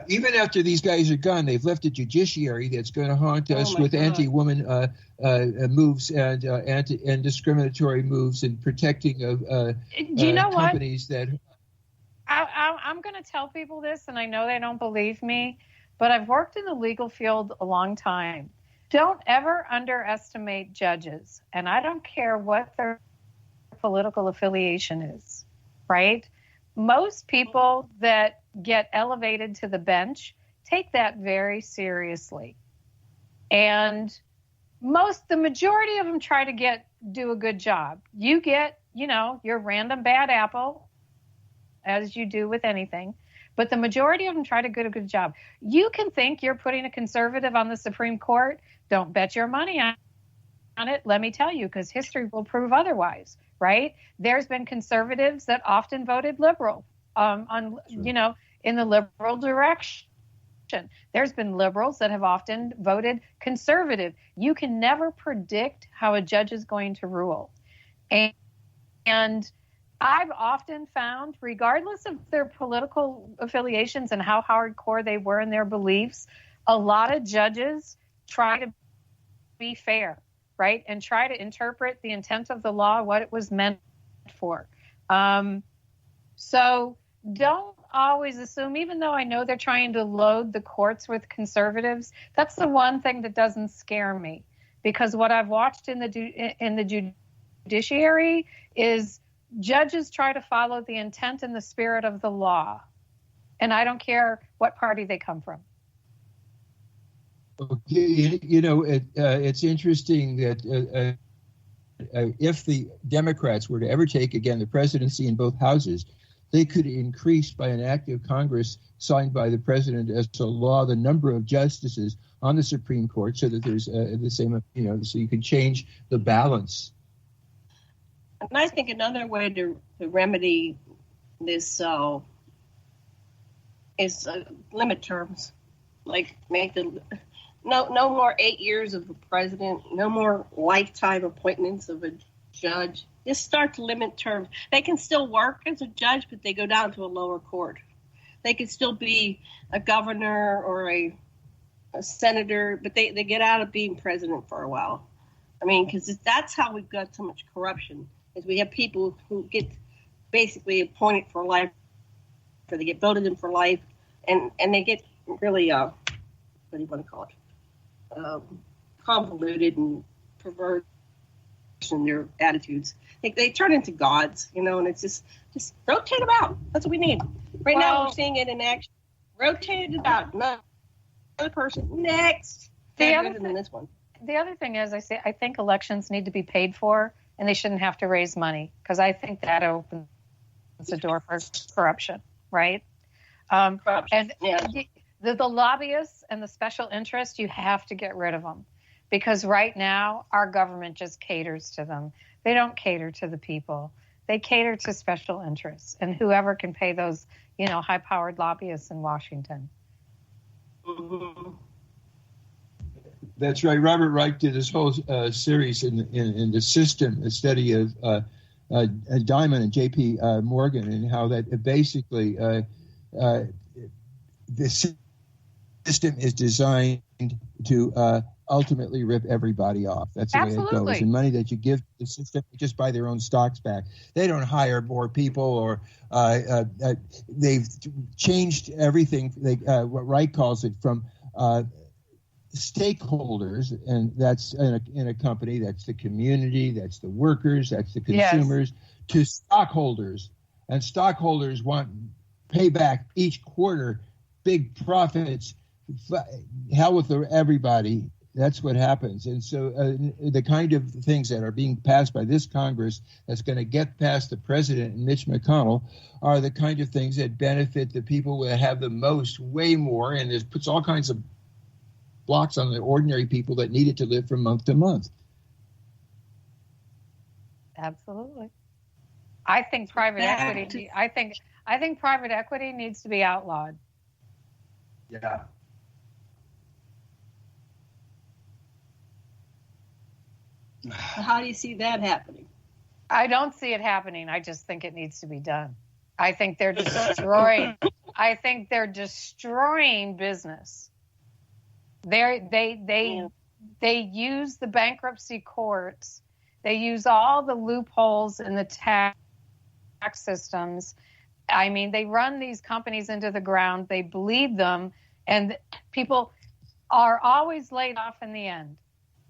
Even after these guys are gone, they've left a judiciary that's going to haunt us with anti-woman moves and discriminatory moves and protecting of Do you know companies what? that. I'm going to tell people this, and I know they don't believe me, but I've worked in the legal field a long time. Don't ever underestimate judges, and I don't care what their political affiliation is, right? Most people that get elevated to the bench take that very seriously. And the majority of them try to do a good job. You get, your random bad apple, as you do with anything, but the majority of them try to do a good job. You can think you're putting a conservative on the Supreme Court. Don't bet your money on it, let me tell you, because history will prove otherwise, right? There's been conservatives that often voted liberal, in the liberal direction. There's been liberals that have often voted conservative. You can never predict how a judge is going to rule. And I've often found, regardless of their political affiliations and how hardcore they were in their beliefs, a lot of judges try to be fair, right? And try to interpret the intent of the law, what it was meant for. So don't always assume, even though I know they're trying to load the courts with conservatives, that's the one thing that doesn't scare me. Because what I've watched in the judiciary is judges try to follow the intent and the spirit of the law. And I don't care what party they come from. Okay, it's interesting that if the Democrats were to ever take again the presidency in both houses, they could increase by an act of Congress signed by the president as a law the number of justices on the Supreme Court, so that there's the same, so you can change the balance. And I think another way to remedy this is limit terms, like make the no more 8 years of a president, no more lifetime appointments of a judge. Just start to limit terms. They can still work as a judge, but they go down to a lower court. They can still be a governor or a senator, but they get out of being president for a while. I mean, because that's how we've got so much corruption, is we have people who get basically appointed for life, or they get voted in for life, and they get really, what do you want to call it, convoluted and perverse in their attitudes. They turn into gods, and it's just rotate them out. That's what we need. Right now we're seeing it in action. Rotate it out. Another person. Next. The other thing is, I think elections need to be paid for, and they shouldn't have to raise money, because I think that opens the door for corruption, right? Corruption. And the lobbyists and the special interests, you have to get rid of them, because right now our government just caters to them. They don't cater to the people. They cater to special interests and whoever can pay those, high-powered lobbyists in Washington. Mm-hmm. That's right. Robert Reich did this whole series in the system, a study of Diamond and J.P. Morgan, and how that basically the system is designed to ultimately rip everybody off. That's the way it goes. And money that you give the system, they just buy their own stocks back. They don't hire more people, or they've changed everything. What Reich calls it, from stakeholders, and that's in a company, that's the community, that's the workers, that's the consumers, to stockholders. And stockholders want payback each quarter, big profits. Hell with everybody. That's what happens. And so the kind of things that are being passed by this Congress that's going to get past the president and Mitch McConnell are the kind of things that benefit the people that have the most, way more, and it puts all kinds of blocks on the ordinary people that need it to live from month to month. Absolutely. I think private equity. I think private equity needs to be outlawed. Yeah. How do you see that happening? I don't see it happening. I just think it needs to be done. I think they're destroying. I think they're destroying business. They use the bankruptcy courts. They use all the loopholes in the tax systems. I mean, they run these companies into the ground. They bleed them, and people are always laid off in the end.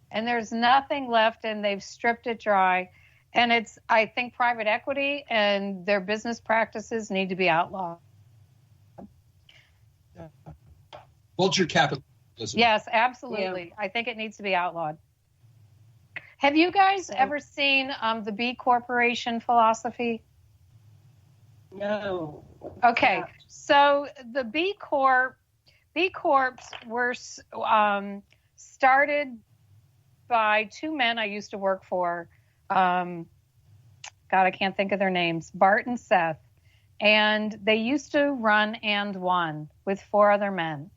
And there's nothing left, and they've stripped it dry. And I think private equity and their business practices need to be outlawed. Vulture capitalism. Yes, absolutely. Yeah. I think it needs to be outlawed. Have you guys ever seen the B Corporation philosophy? No. Okay, so the B Corps were started by two men I used to work for. God, I can't think of their names. Bart and Seth. And they used to run And One with 4 other men.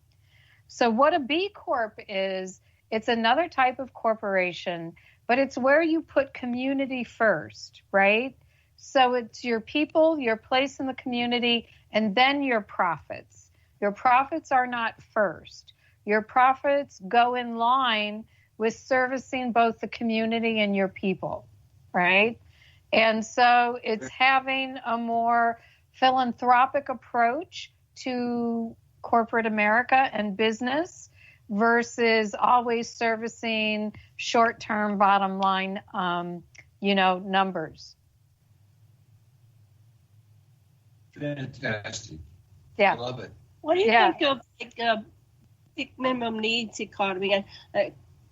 So what a B Corp is, it's another type of corporation, but it's where you put community first, right? So it's your people, your place in the community, and then your profits. Your profits are not first. Your profits go in line with servicing both the community and your people, right? And so it's having a more philanthropic approach to corporate America and business versus always servicing short-term bottom line, numbers. Fantastic. Yeah. I love it. What do you think of basic minimum needs economy?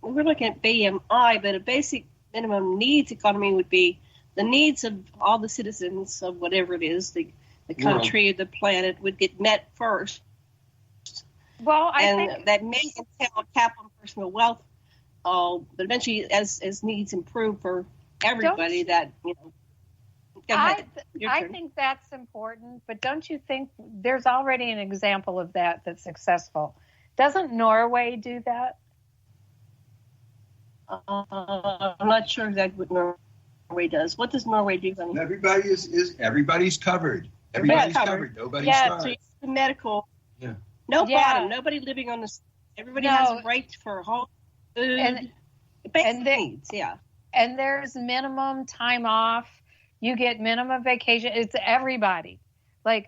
We're looking at BMI, but a basic minimum needs economy would be the needs of all the citizens of whatever it is, the country or the planet would get met first. Well, I think that may entail a cap on personal wealth, but eventually, as needs improve for everybody, I think that's important, but don't you think there's already an example of that that's successful? Doesn't Norway do that? I'm not sure exactly what Norway does. What does Norway do? Everybody's covered. Everybody's covered. Nobody's starved. So it's medical. Yeah. No bottom. Nobody living on the. Everybody has a right for home, food, and basic needs. Yeah. And there's minimum time off. You get minimum vacation. It's everybody. And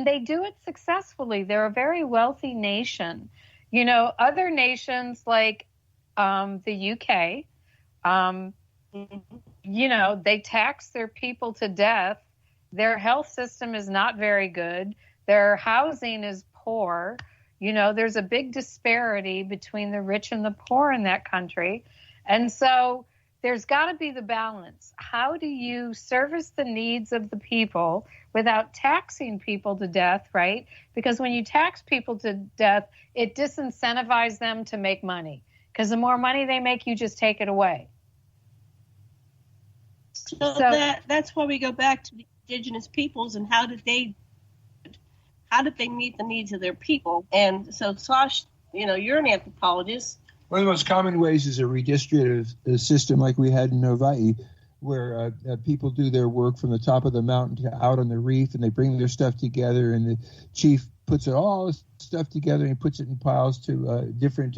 they do it successfully. They're a very wealthy nation. Other nations like the UK, they tax their people to death. Their health system is not very good. Their housing is poor. There's a big disparity between the rich and the poor in that country. And so there's got to be the balance. How do you service the needs of the people without taxing people to death, right? Because when you tax people to death, it disincentivizes them to make money. Because the more money they make, you just take it away. So that's why we go back to the indigenous peoples and how did they meet the needs of their people? And so, Sasha, you're an anthropologist. One of the most common ways is a redistributive system like we had in Hawaii, where people do their work from the top of the mountain to out on the reef, and they bring their stuff together, and the chief puts all this stuff together and he puts it in piles to different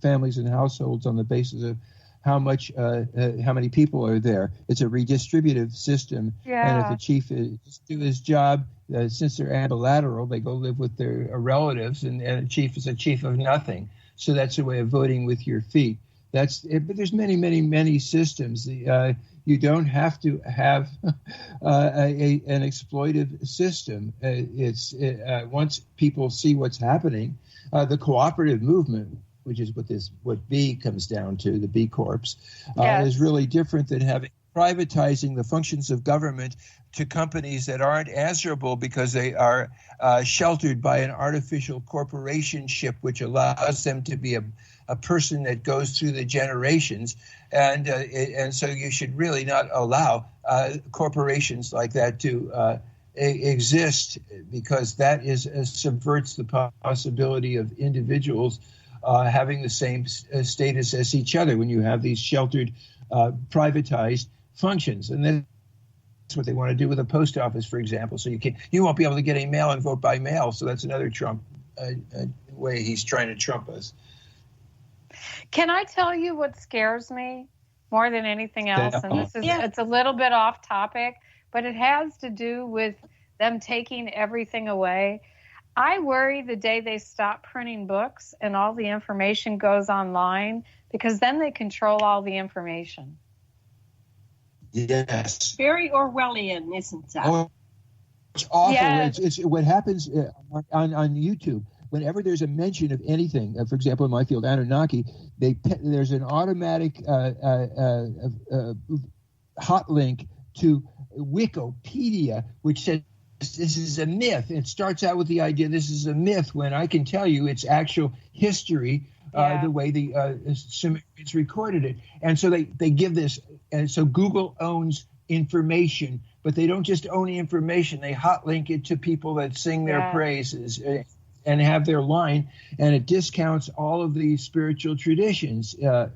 families and households on the basis of how many people are there. It's a redistributive system. Yeah. And if the chief is do his job, since they're ambilateral, they go live with their relatives, and the chief is a chief of nothing. So that's a way of voting with your feet. That's it. But there's many, many, many systems. You don't have to have an exploitive system. Once people see what's happening, the cooperative movement which is what B comes down to, the B Corps, Yes. is really different than privatizing the functions of government to companies that aren't answerable because they are sheltered by an artificial corporationship, which allows them to be a person that goes through the generations. And so you should really not allow corporations like that to exist, because that subverts the possibility of individuals having the same status as each other when you have these sheltered, privatized functions. And that's what they want to do with the post office, for example. So you won't be able to get a mail and vote by mail. So that's another Trump way he's trying to trump us. Can I tell you what scares me more than anything else? And it's a little bit off topic, but it has to do with them taking everything away. I worry the day they stop printing books and all the information goes online, because then they control all the information. Yes. Very Orwellian, isn't that? Oh, it's awful. Yes. It's what happens on YouTube. Whenever there's a mention of anything, for example, in my field, Anunnaki, there's an automatic hot link to Wikipedia, which says this is a myth. It starts out with the idea this is a myth, when I can tell you it's actual history, the way the Sumerians recorded it. And so they give this, and so Google owns information, but they don't just own the information, they hot link it to people that sing their praises and have their line, and it discounts all of the spiritual traditions. Yeah,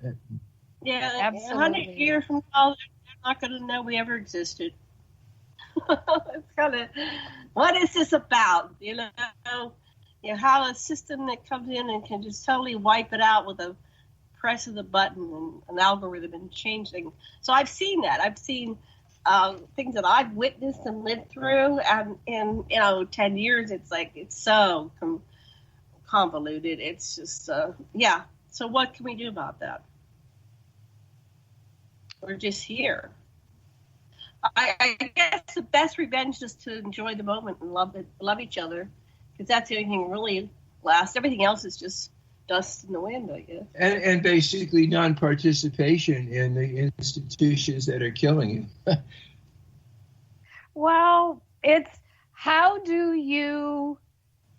absolutely. 100 years from now, they're not going to know we ever existed. It's kind of, what is this about? You know, how a system that comes in and can just totally wipe it out with a press of the button and an algorithm and change things. So I've seen that. I've seen things that I've witnessed and lived through, and in 10 years, it's like it's so convoluted. It's just So what can we do about that? We're just here. I guess the best revenge is to enjoy the moment and love each other, because that's the only thing that really lasts. Everything else is just dust in the wind, I guess. And basically non-participation in the institutions that are killing you. Well, it's how do you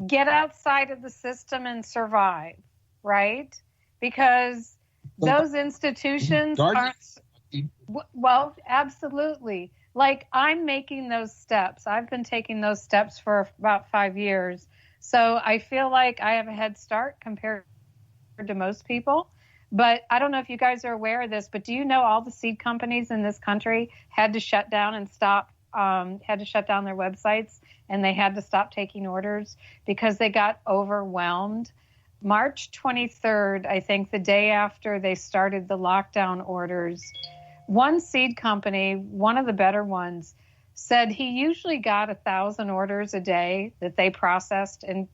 get outside of the system and survive, right? Because those institutions aren't... Well, absolutely. Like, I'm making those steps. I've been taking those steps for about 5 years. So I feel like I have a head start compared to most people. But I don't know if you guys are aware of this, but do you know all the seed companies in this country had to shut down and had to shut down their websites, and they had to stop taking orders because they got overwhelmed? March 23rd, I think, the day after they started the lockdown orders, one seed company, one of the better ones, said he usually got 1,000 orders a day that they processed and,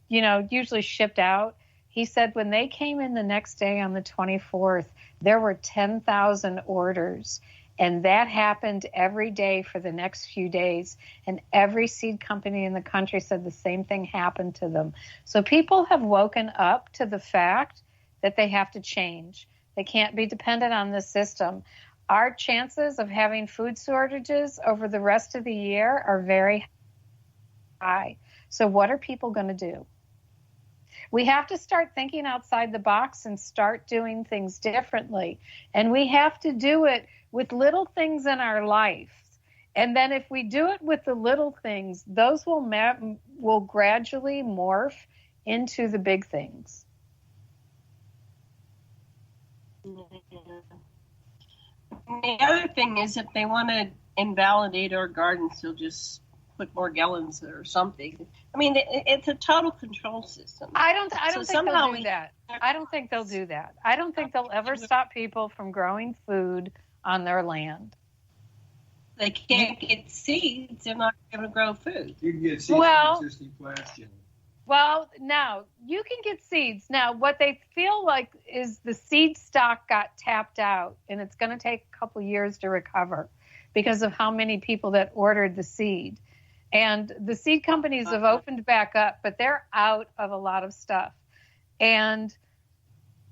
usually shipped out. He said when they came in the next day on the 24th, there were 10,000 orders. And that happened every day for the next few days. And every seed company in the country said the same thing happened to them. So people have woken up to the fact that they have to change. They can't be dependent on this system. Our chances of having food shortages over the rest of the year are very high. So what are people going to do? We have to start thinking outside the box and start doing things differently. And we have to do it with little things in our life. And then if we do it with the little things, those will gradually morph into the big things. The other thing is, if they want to invalidate our gardens, they'll just put more gallons or something. I mean, it's a total control system. I don't think they'll do that. I don't think they'll do that. I don't think they'll ever stop people from growing food on their land. They can't get seeds. They're not going to grow food. You can get seeds from existing plants. Well, now, you can get seeds. Now, what they feel like is the seed stock got tapped out, and it's going to take a couple years to recover because of how many people that ordered the seed. And the seed companies have opened back up, but they're out of a lot of stuff. And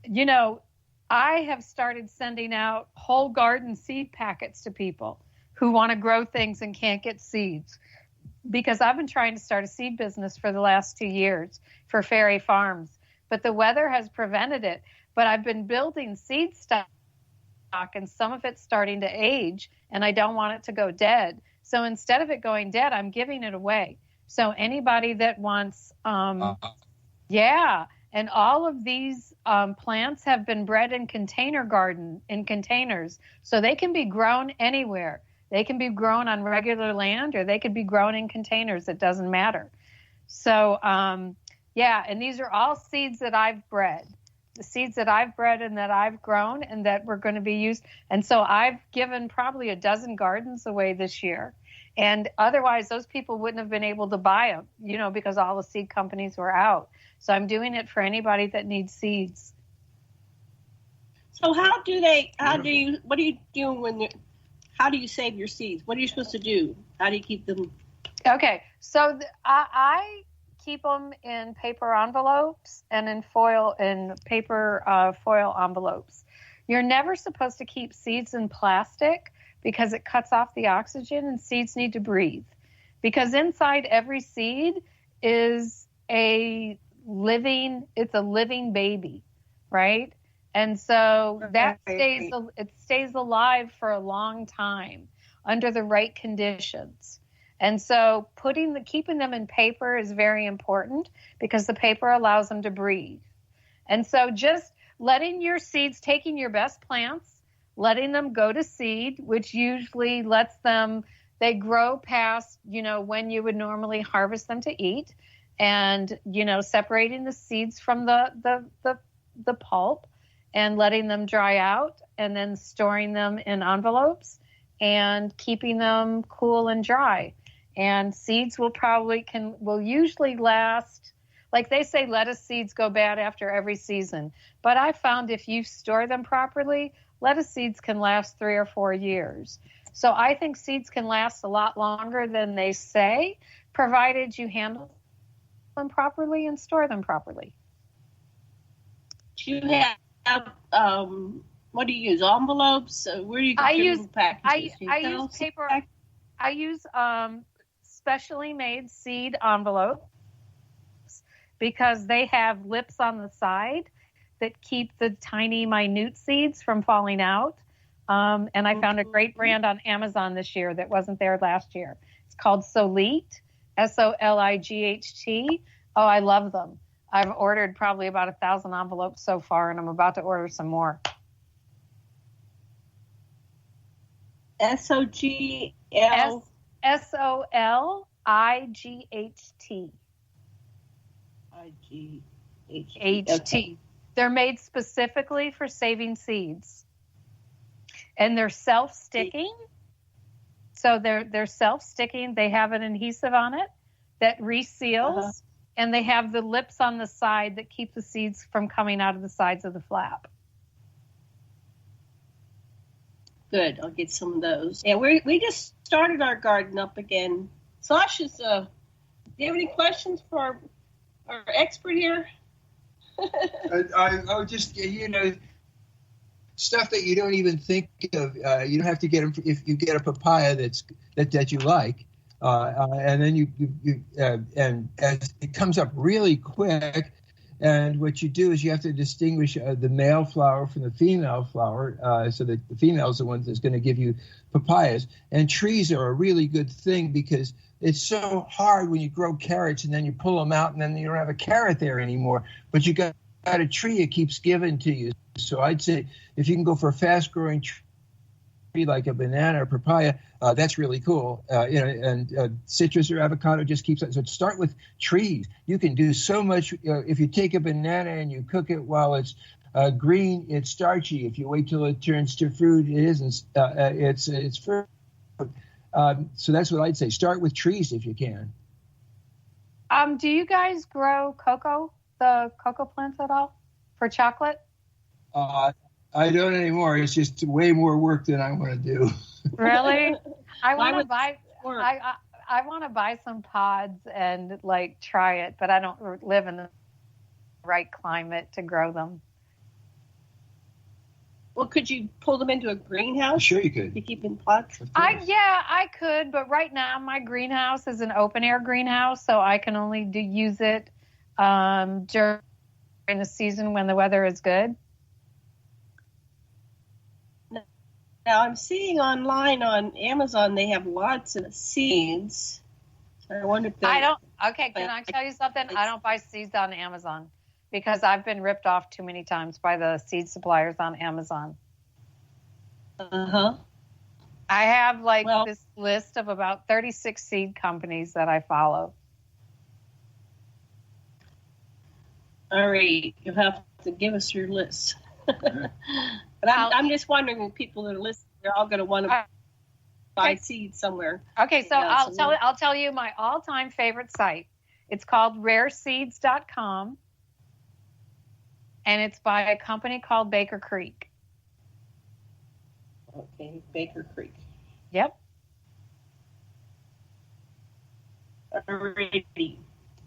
you know, I have started sending out whole garden seed packets to people who want to grow things and can't get seeds, because I've been trying to start a seed business for the last 2 years for Fairy Farms, but the weather has prevented it. But I've been building seed stock, and some of it's starting to age, and I don't want it to go dead. So instead of it going dead, I'm giving it away. So anybody that wants, yeah. And all of these plants have been bred in containers, so they can be grown anywhere. They can be grown on regular land, or they could be grown in containers. It doesn't matter. So, yeah, and these are all seeds that I've bred. The seeds that I've bred and that I've grown and that were going to be used. And so I've given probably a dozen gardens away this year. And otherwise, those people wouldn't have been able to buy them, you know, because all the seed companies were out. So I'm doing it for anybody that needs seeds. So what do you do how do you save your seeds? What are you supposed to do? How do you keep them? Okay, so I keep them in paper envelopes and in paper foil envelopes. You're never supposed to keep seeds in plastic because it cuts off the oxygen, and seeds need to breathe. Because inside every seed is a living baby, right? And so that stays alive for a long time under the right conditions. And so keeping them in paper is very important because the paper allows them to breathe. And so just letting your seeds, taking your best plants, letting them go to seed, which usually lets them, they grow past, you know, when you would normally harvest them to eat, and, you know, separating the seeds from the pulp and letting them dry out, and then storing them in envelopes and keeping them cool and dry. And seeds will usually last, like they say, lettuce seeds go bad after every season. But I found if you store them properly, lettuce seeds can last 3 or 4 years. So I think seeds can last a lot longer than they say, provided you handle them properly and store them properly. Do you have, what do you use, envelopes? Where do you get your packages? I use paper. I use specially made seed envelopes because they have lips on the side that keep the tiny, minute seeds from falling out. And I found a great brand on Amazon this year that wasn't there last year. It's called Soligt, Solight. Oh, I love them. I've ordered probably about 1,000 envelopes so far, and I'm about to order some more. SOGL. SOLIGHT. HT. They're made specifically for saving seeds. And they're self-sticking. So they're self-sticking. They have an adhesive on it that reseals. And they have the lips on the side that keep the seeds from coming out of the sides of the flap. Good. I'll get some of those. Yeah, we just started our garden up again. Sasha's, do you have any questions for our expert here? I just, you know, stuff that you don't even think of. You don't have to get them if you get a papaya that you like. And then and as it comes up really quick, and what you do is you have to distinguish the male flower from the female flower, so that the female is the one that's going to give you papayas. And trees are a really good thing because it's so hard when you grow carrots and then you pull them out and then you don't have a carrot there anymore. But you got a tree, it keeps giving to you. So I'd say if you can go for a fast-growing tree like a banana or papaya, that's really cool. And citrus or avocado just keeps it. So start with trees. You can do so much. If you take a banana and you cook it while it's green, it's starchy. If you wait till it turns to fruit, it isn't. It's fruit. So that's what I'd say. Start with trees if you can. Do you guys grow the cocoa plants at all for chocolate? I don't anymore. It's just way more work than I want to do. Really? I want to buy. I want to buy some pods and like try it, but I don't live in the right climate to grow them. Well, could you pull them into a greenhouse? Sure, you could. To keep in pots? I could, but right now my greenhouse is an open air greenhouse, so I can only use it during the season when the weather is good. Now I'm seeing online on Amazon they have lots of seeds. So I wonder if Okay, can I tell you something? I don't buy seeds on Amazon because I've been ripped off too many times by the seed suppliers on Amazon. Uh-huh. I have this list of about 36 seed companies that I follow. All right, you'll have to give us your list. But I'm just wondering if people that are listening, they're all going to want to buy seeds somewhere. Okay, so I'll tell you my all-time favorite site. It's called rareseeds.com, and it's by a company called Baker Creek. Okay, Baker Creek. Yep. Alrighty.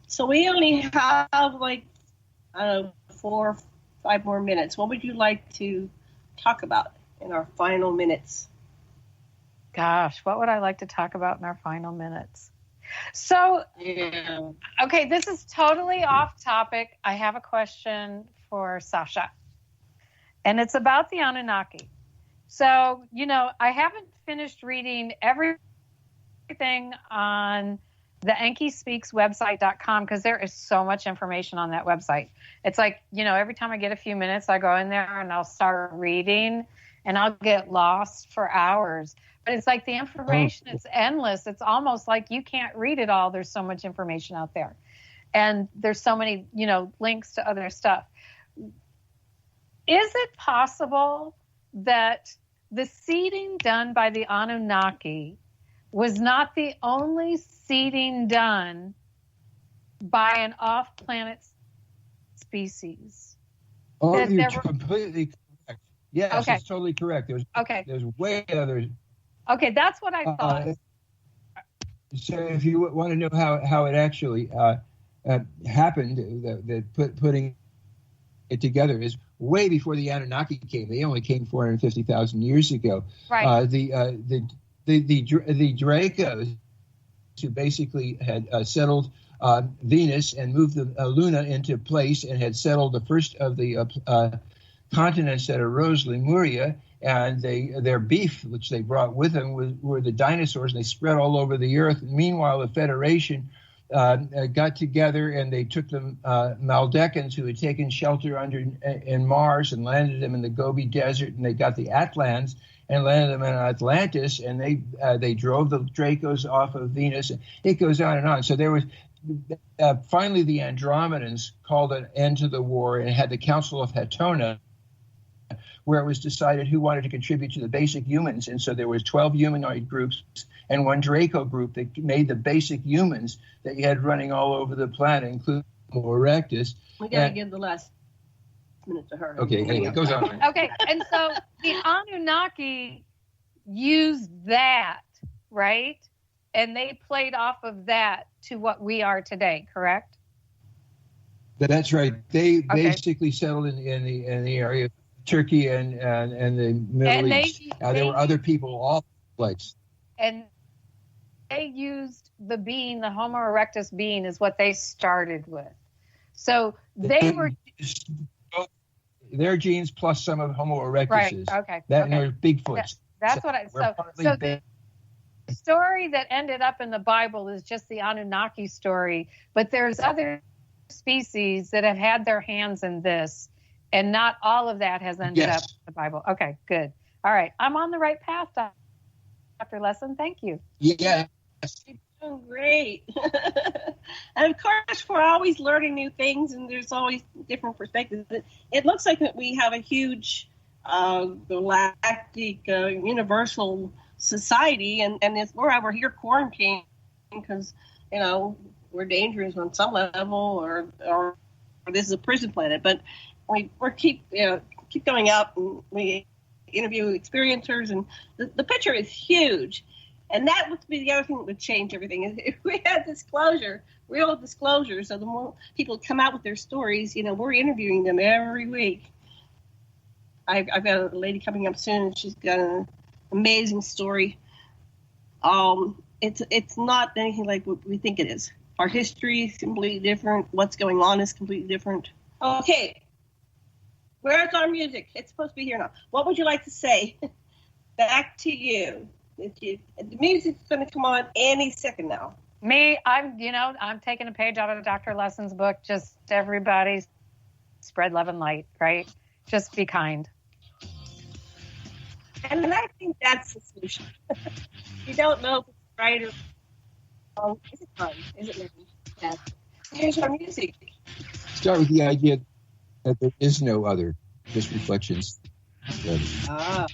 So we only have 4 or 5 more minutes. What would you like to talk about in our final minutes? Gosh, what would I like to talk about in our final minutes? So, okay, this is totally off topic. I have a question for Sasha, and it's about the Anunnaki. So, I haven't finished reading everything on the EnkiSpeaksWebsite.com because there is so much information on that website. It's every time I get a few minutes, I go in there and I'll start reading and I'll get lost for hours. But it's the information is endless. It's almost like you can't read it all. There's so much information out there. And there's so many, links to other stuff. Is it possible that the seeding done by the Anunnaki was not the only seeding done by an off-planet species? Oh, you're completely correct. Yes, okay. That's totally correct. There's way others. Okay, that's what I thought. So if you want to know how it actually happened, putting it together is way before the Anunnaki came. They only came 450,000 years ago. Right. The Dracos, who basically had settled Venus and moved the Luna into place and had settled the first of the continents that arose, Lemuria, and their beef, which they brought with them, were the dinosaurs, and they spread all over the earth. Meanwhile, the Federation got together and they took the Maldecans, who had taken shelter in Mars, and landed them in the Gobi Desert, and they got the Atlans and landed them in Atlantis, and they drove the Dracos off of Venus. It goes on and on. So there was finally the Andromedans called an end to the war and had the Council of Hatona, where it was decided who wanted to contribute to the basic humans. And so there was 12 humanoid groups and one Draco group that made the basic humans that you had running all over the planet, including Homo erectus. We got to give the last minute to her. Okay, anyway, it goes on. Okay, and so the Anunnaki used that, right? And they played off of that to what we are today, correct? That's right. They basically settled in the area of Turkey and the Middle East. There were other people all over the place. And they used the being, the Homo erectus being, is what they started with. So they were their genes plus some of Homo erectus. Right. Okay. And they're Bigfoots. That's what I. So the story that ended up in the Bible is just the Anunnaki story, but there's other species that have had their hands in this, and not all of that has ended up in the Bible. Okay, good. All right, I'm on the right path, Dr. Lessin. Thank you. Yeah. Oh, great. And of course, we're always learning new things, and there's always different perspectives. It looks like that we have a huge galactic universal society, and we're over here quarantined because, we're dangerous on some level, or this is a prison planet. But we keep going out, and we interview experiencers, and the picture is huge. And that would be the other thing that would change everything. If we had disclosure, real disclosure, so the more people come out with their stories, we're interviewing them every week. I've got a lady coming up soon, and she's got an amazing story. It's not anything like what we think it is. Our history is completely different. What's going on is completely different. Okay. Where's our music? It's supposed to be here now. What would you like to say? Back to you. The music's going to come on any second now. Me, I'm taking a page out of Dr. Lessin's book. Just everybody spread love and light, right? Just be kind. And I think that's the solution. You don't know if it's right or wrong. Is it fun? Is it living? Yeah. Here's our music. Start with the idea that there is no other, just reflections. Ah.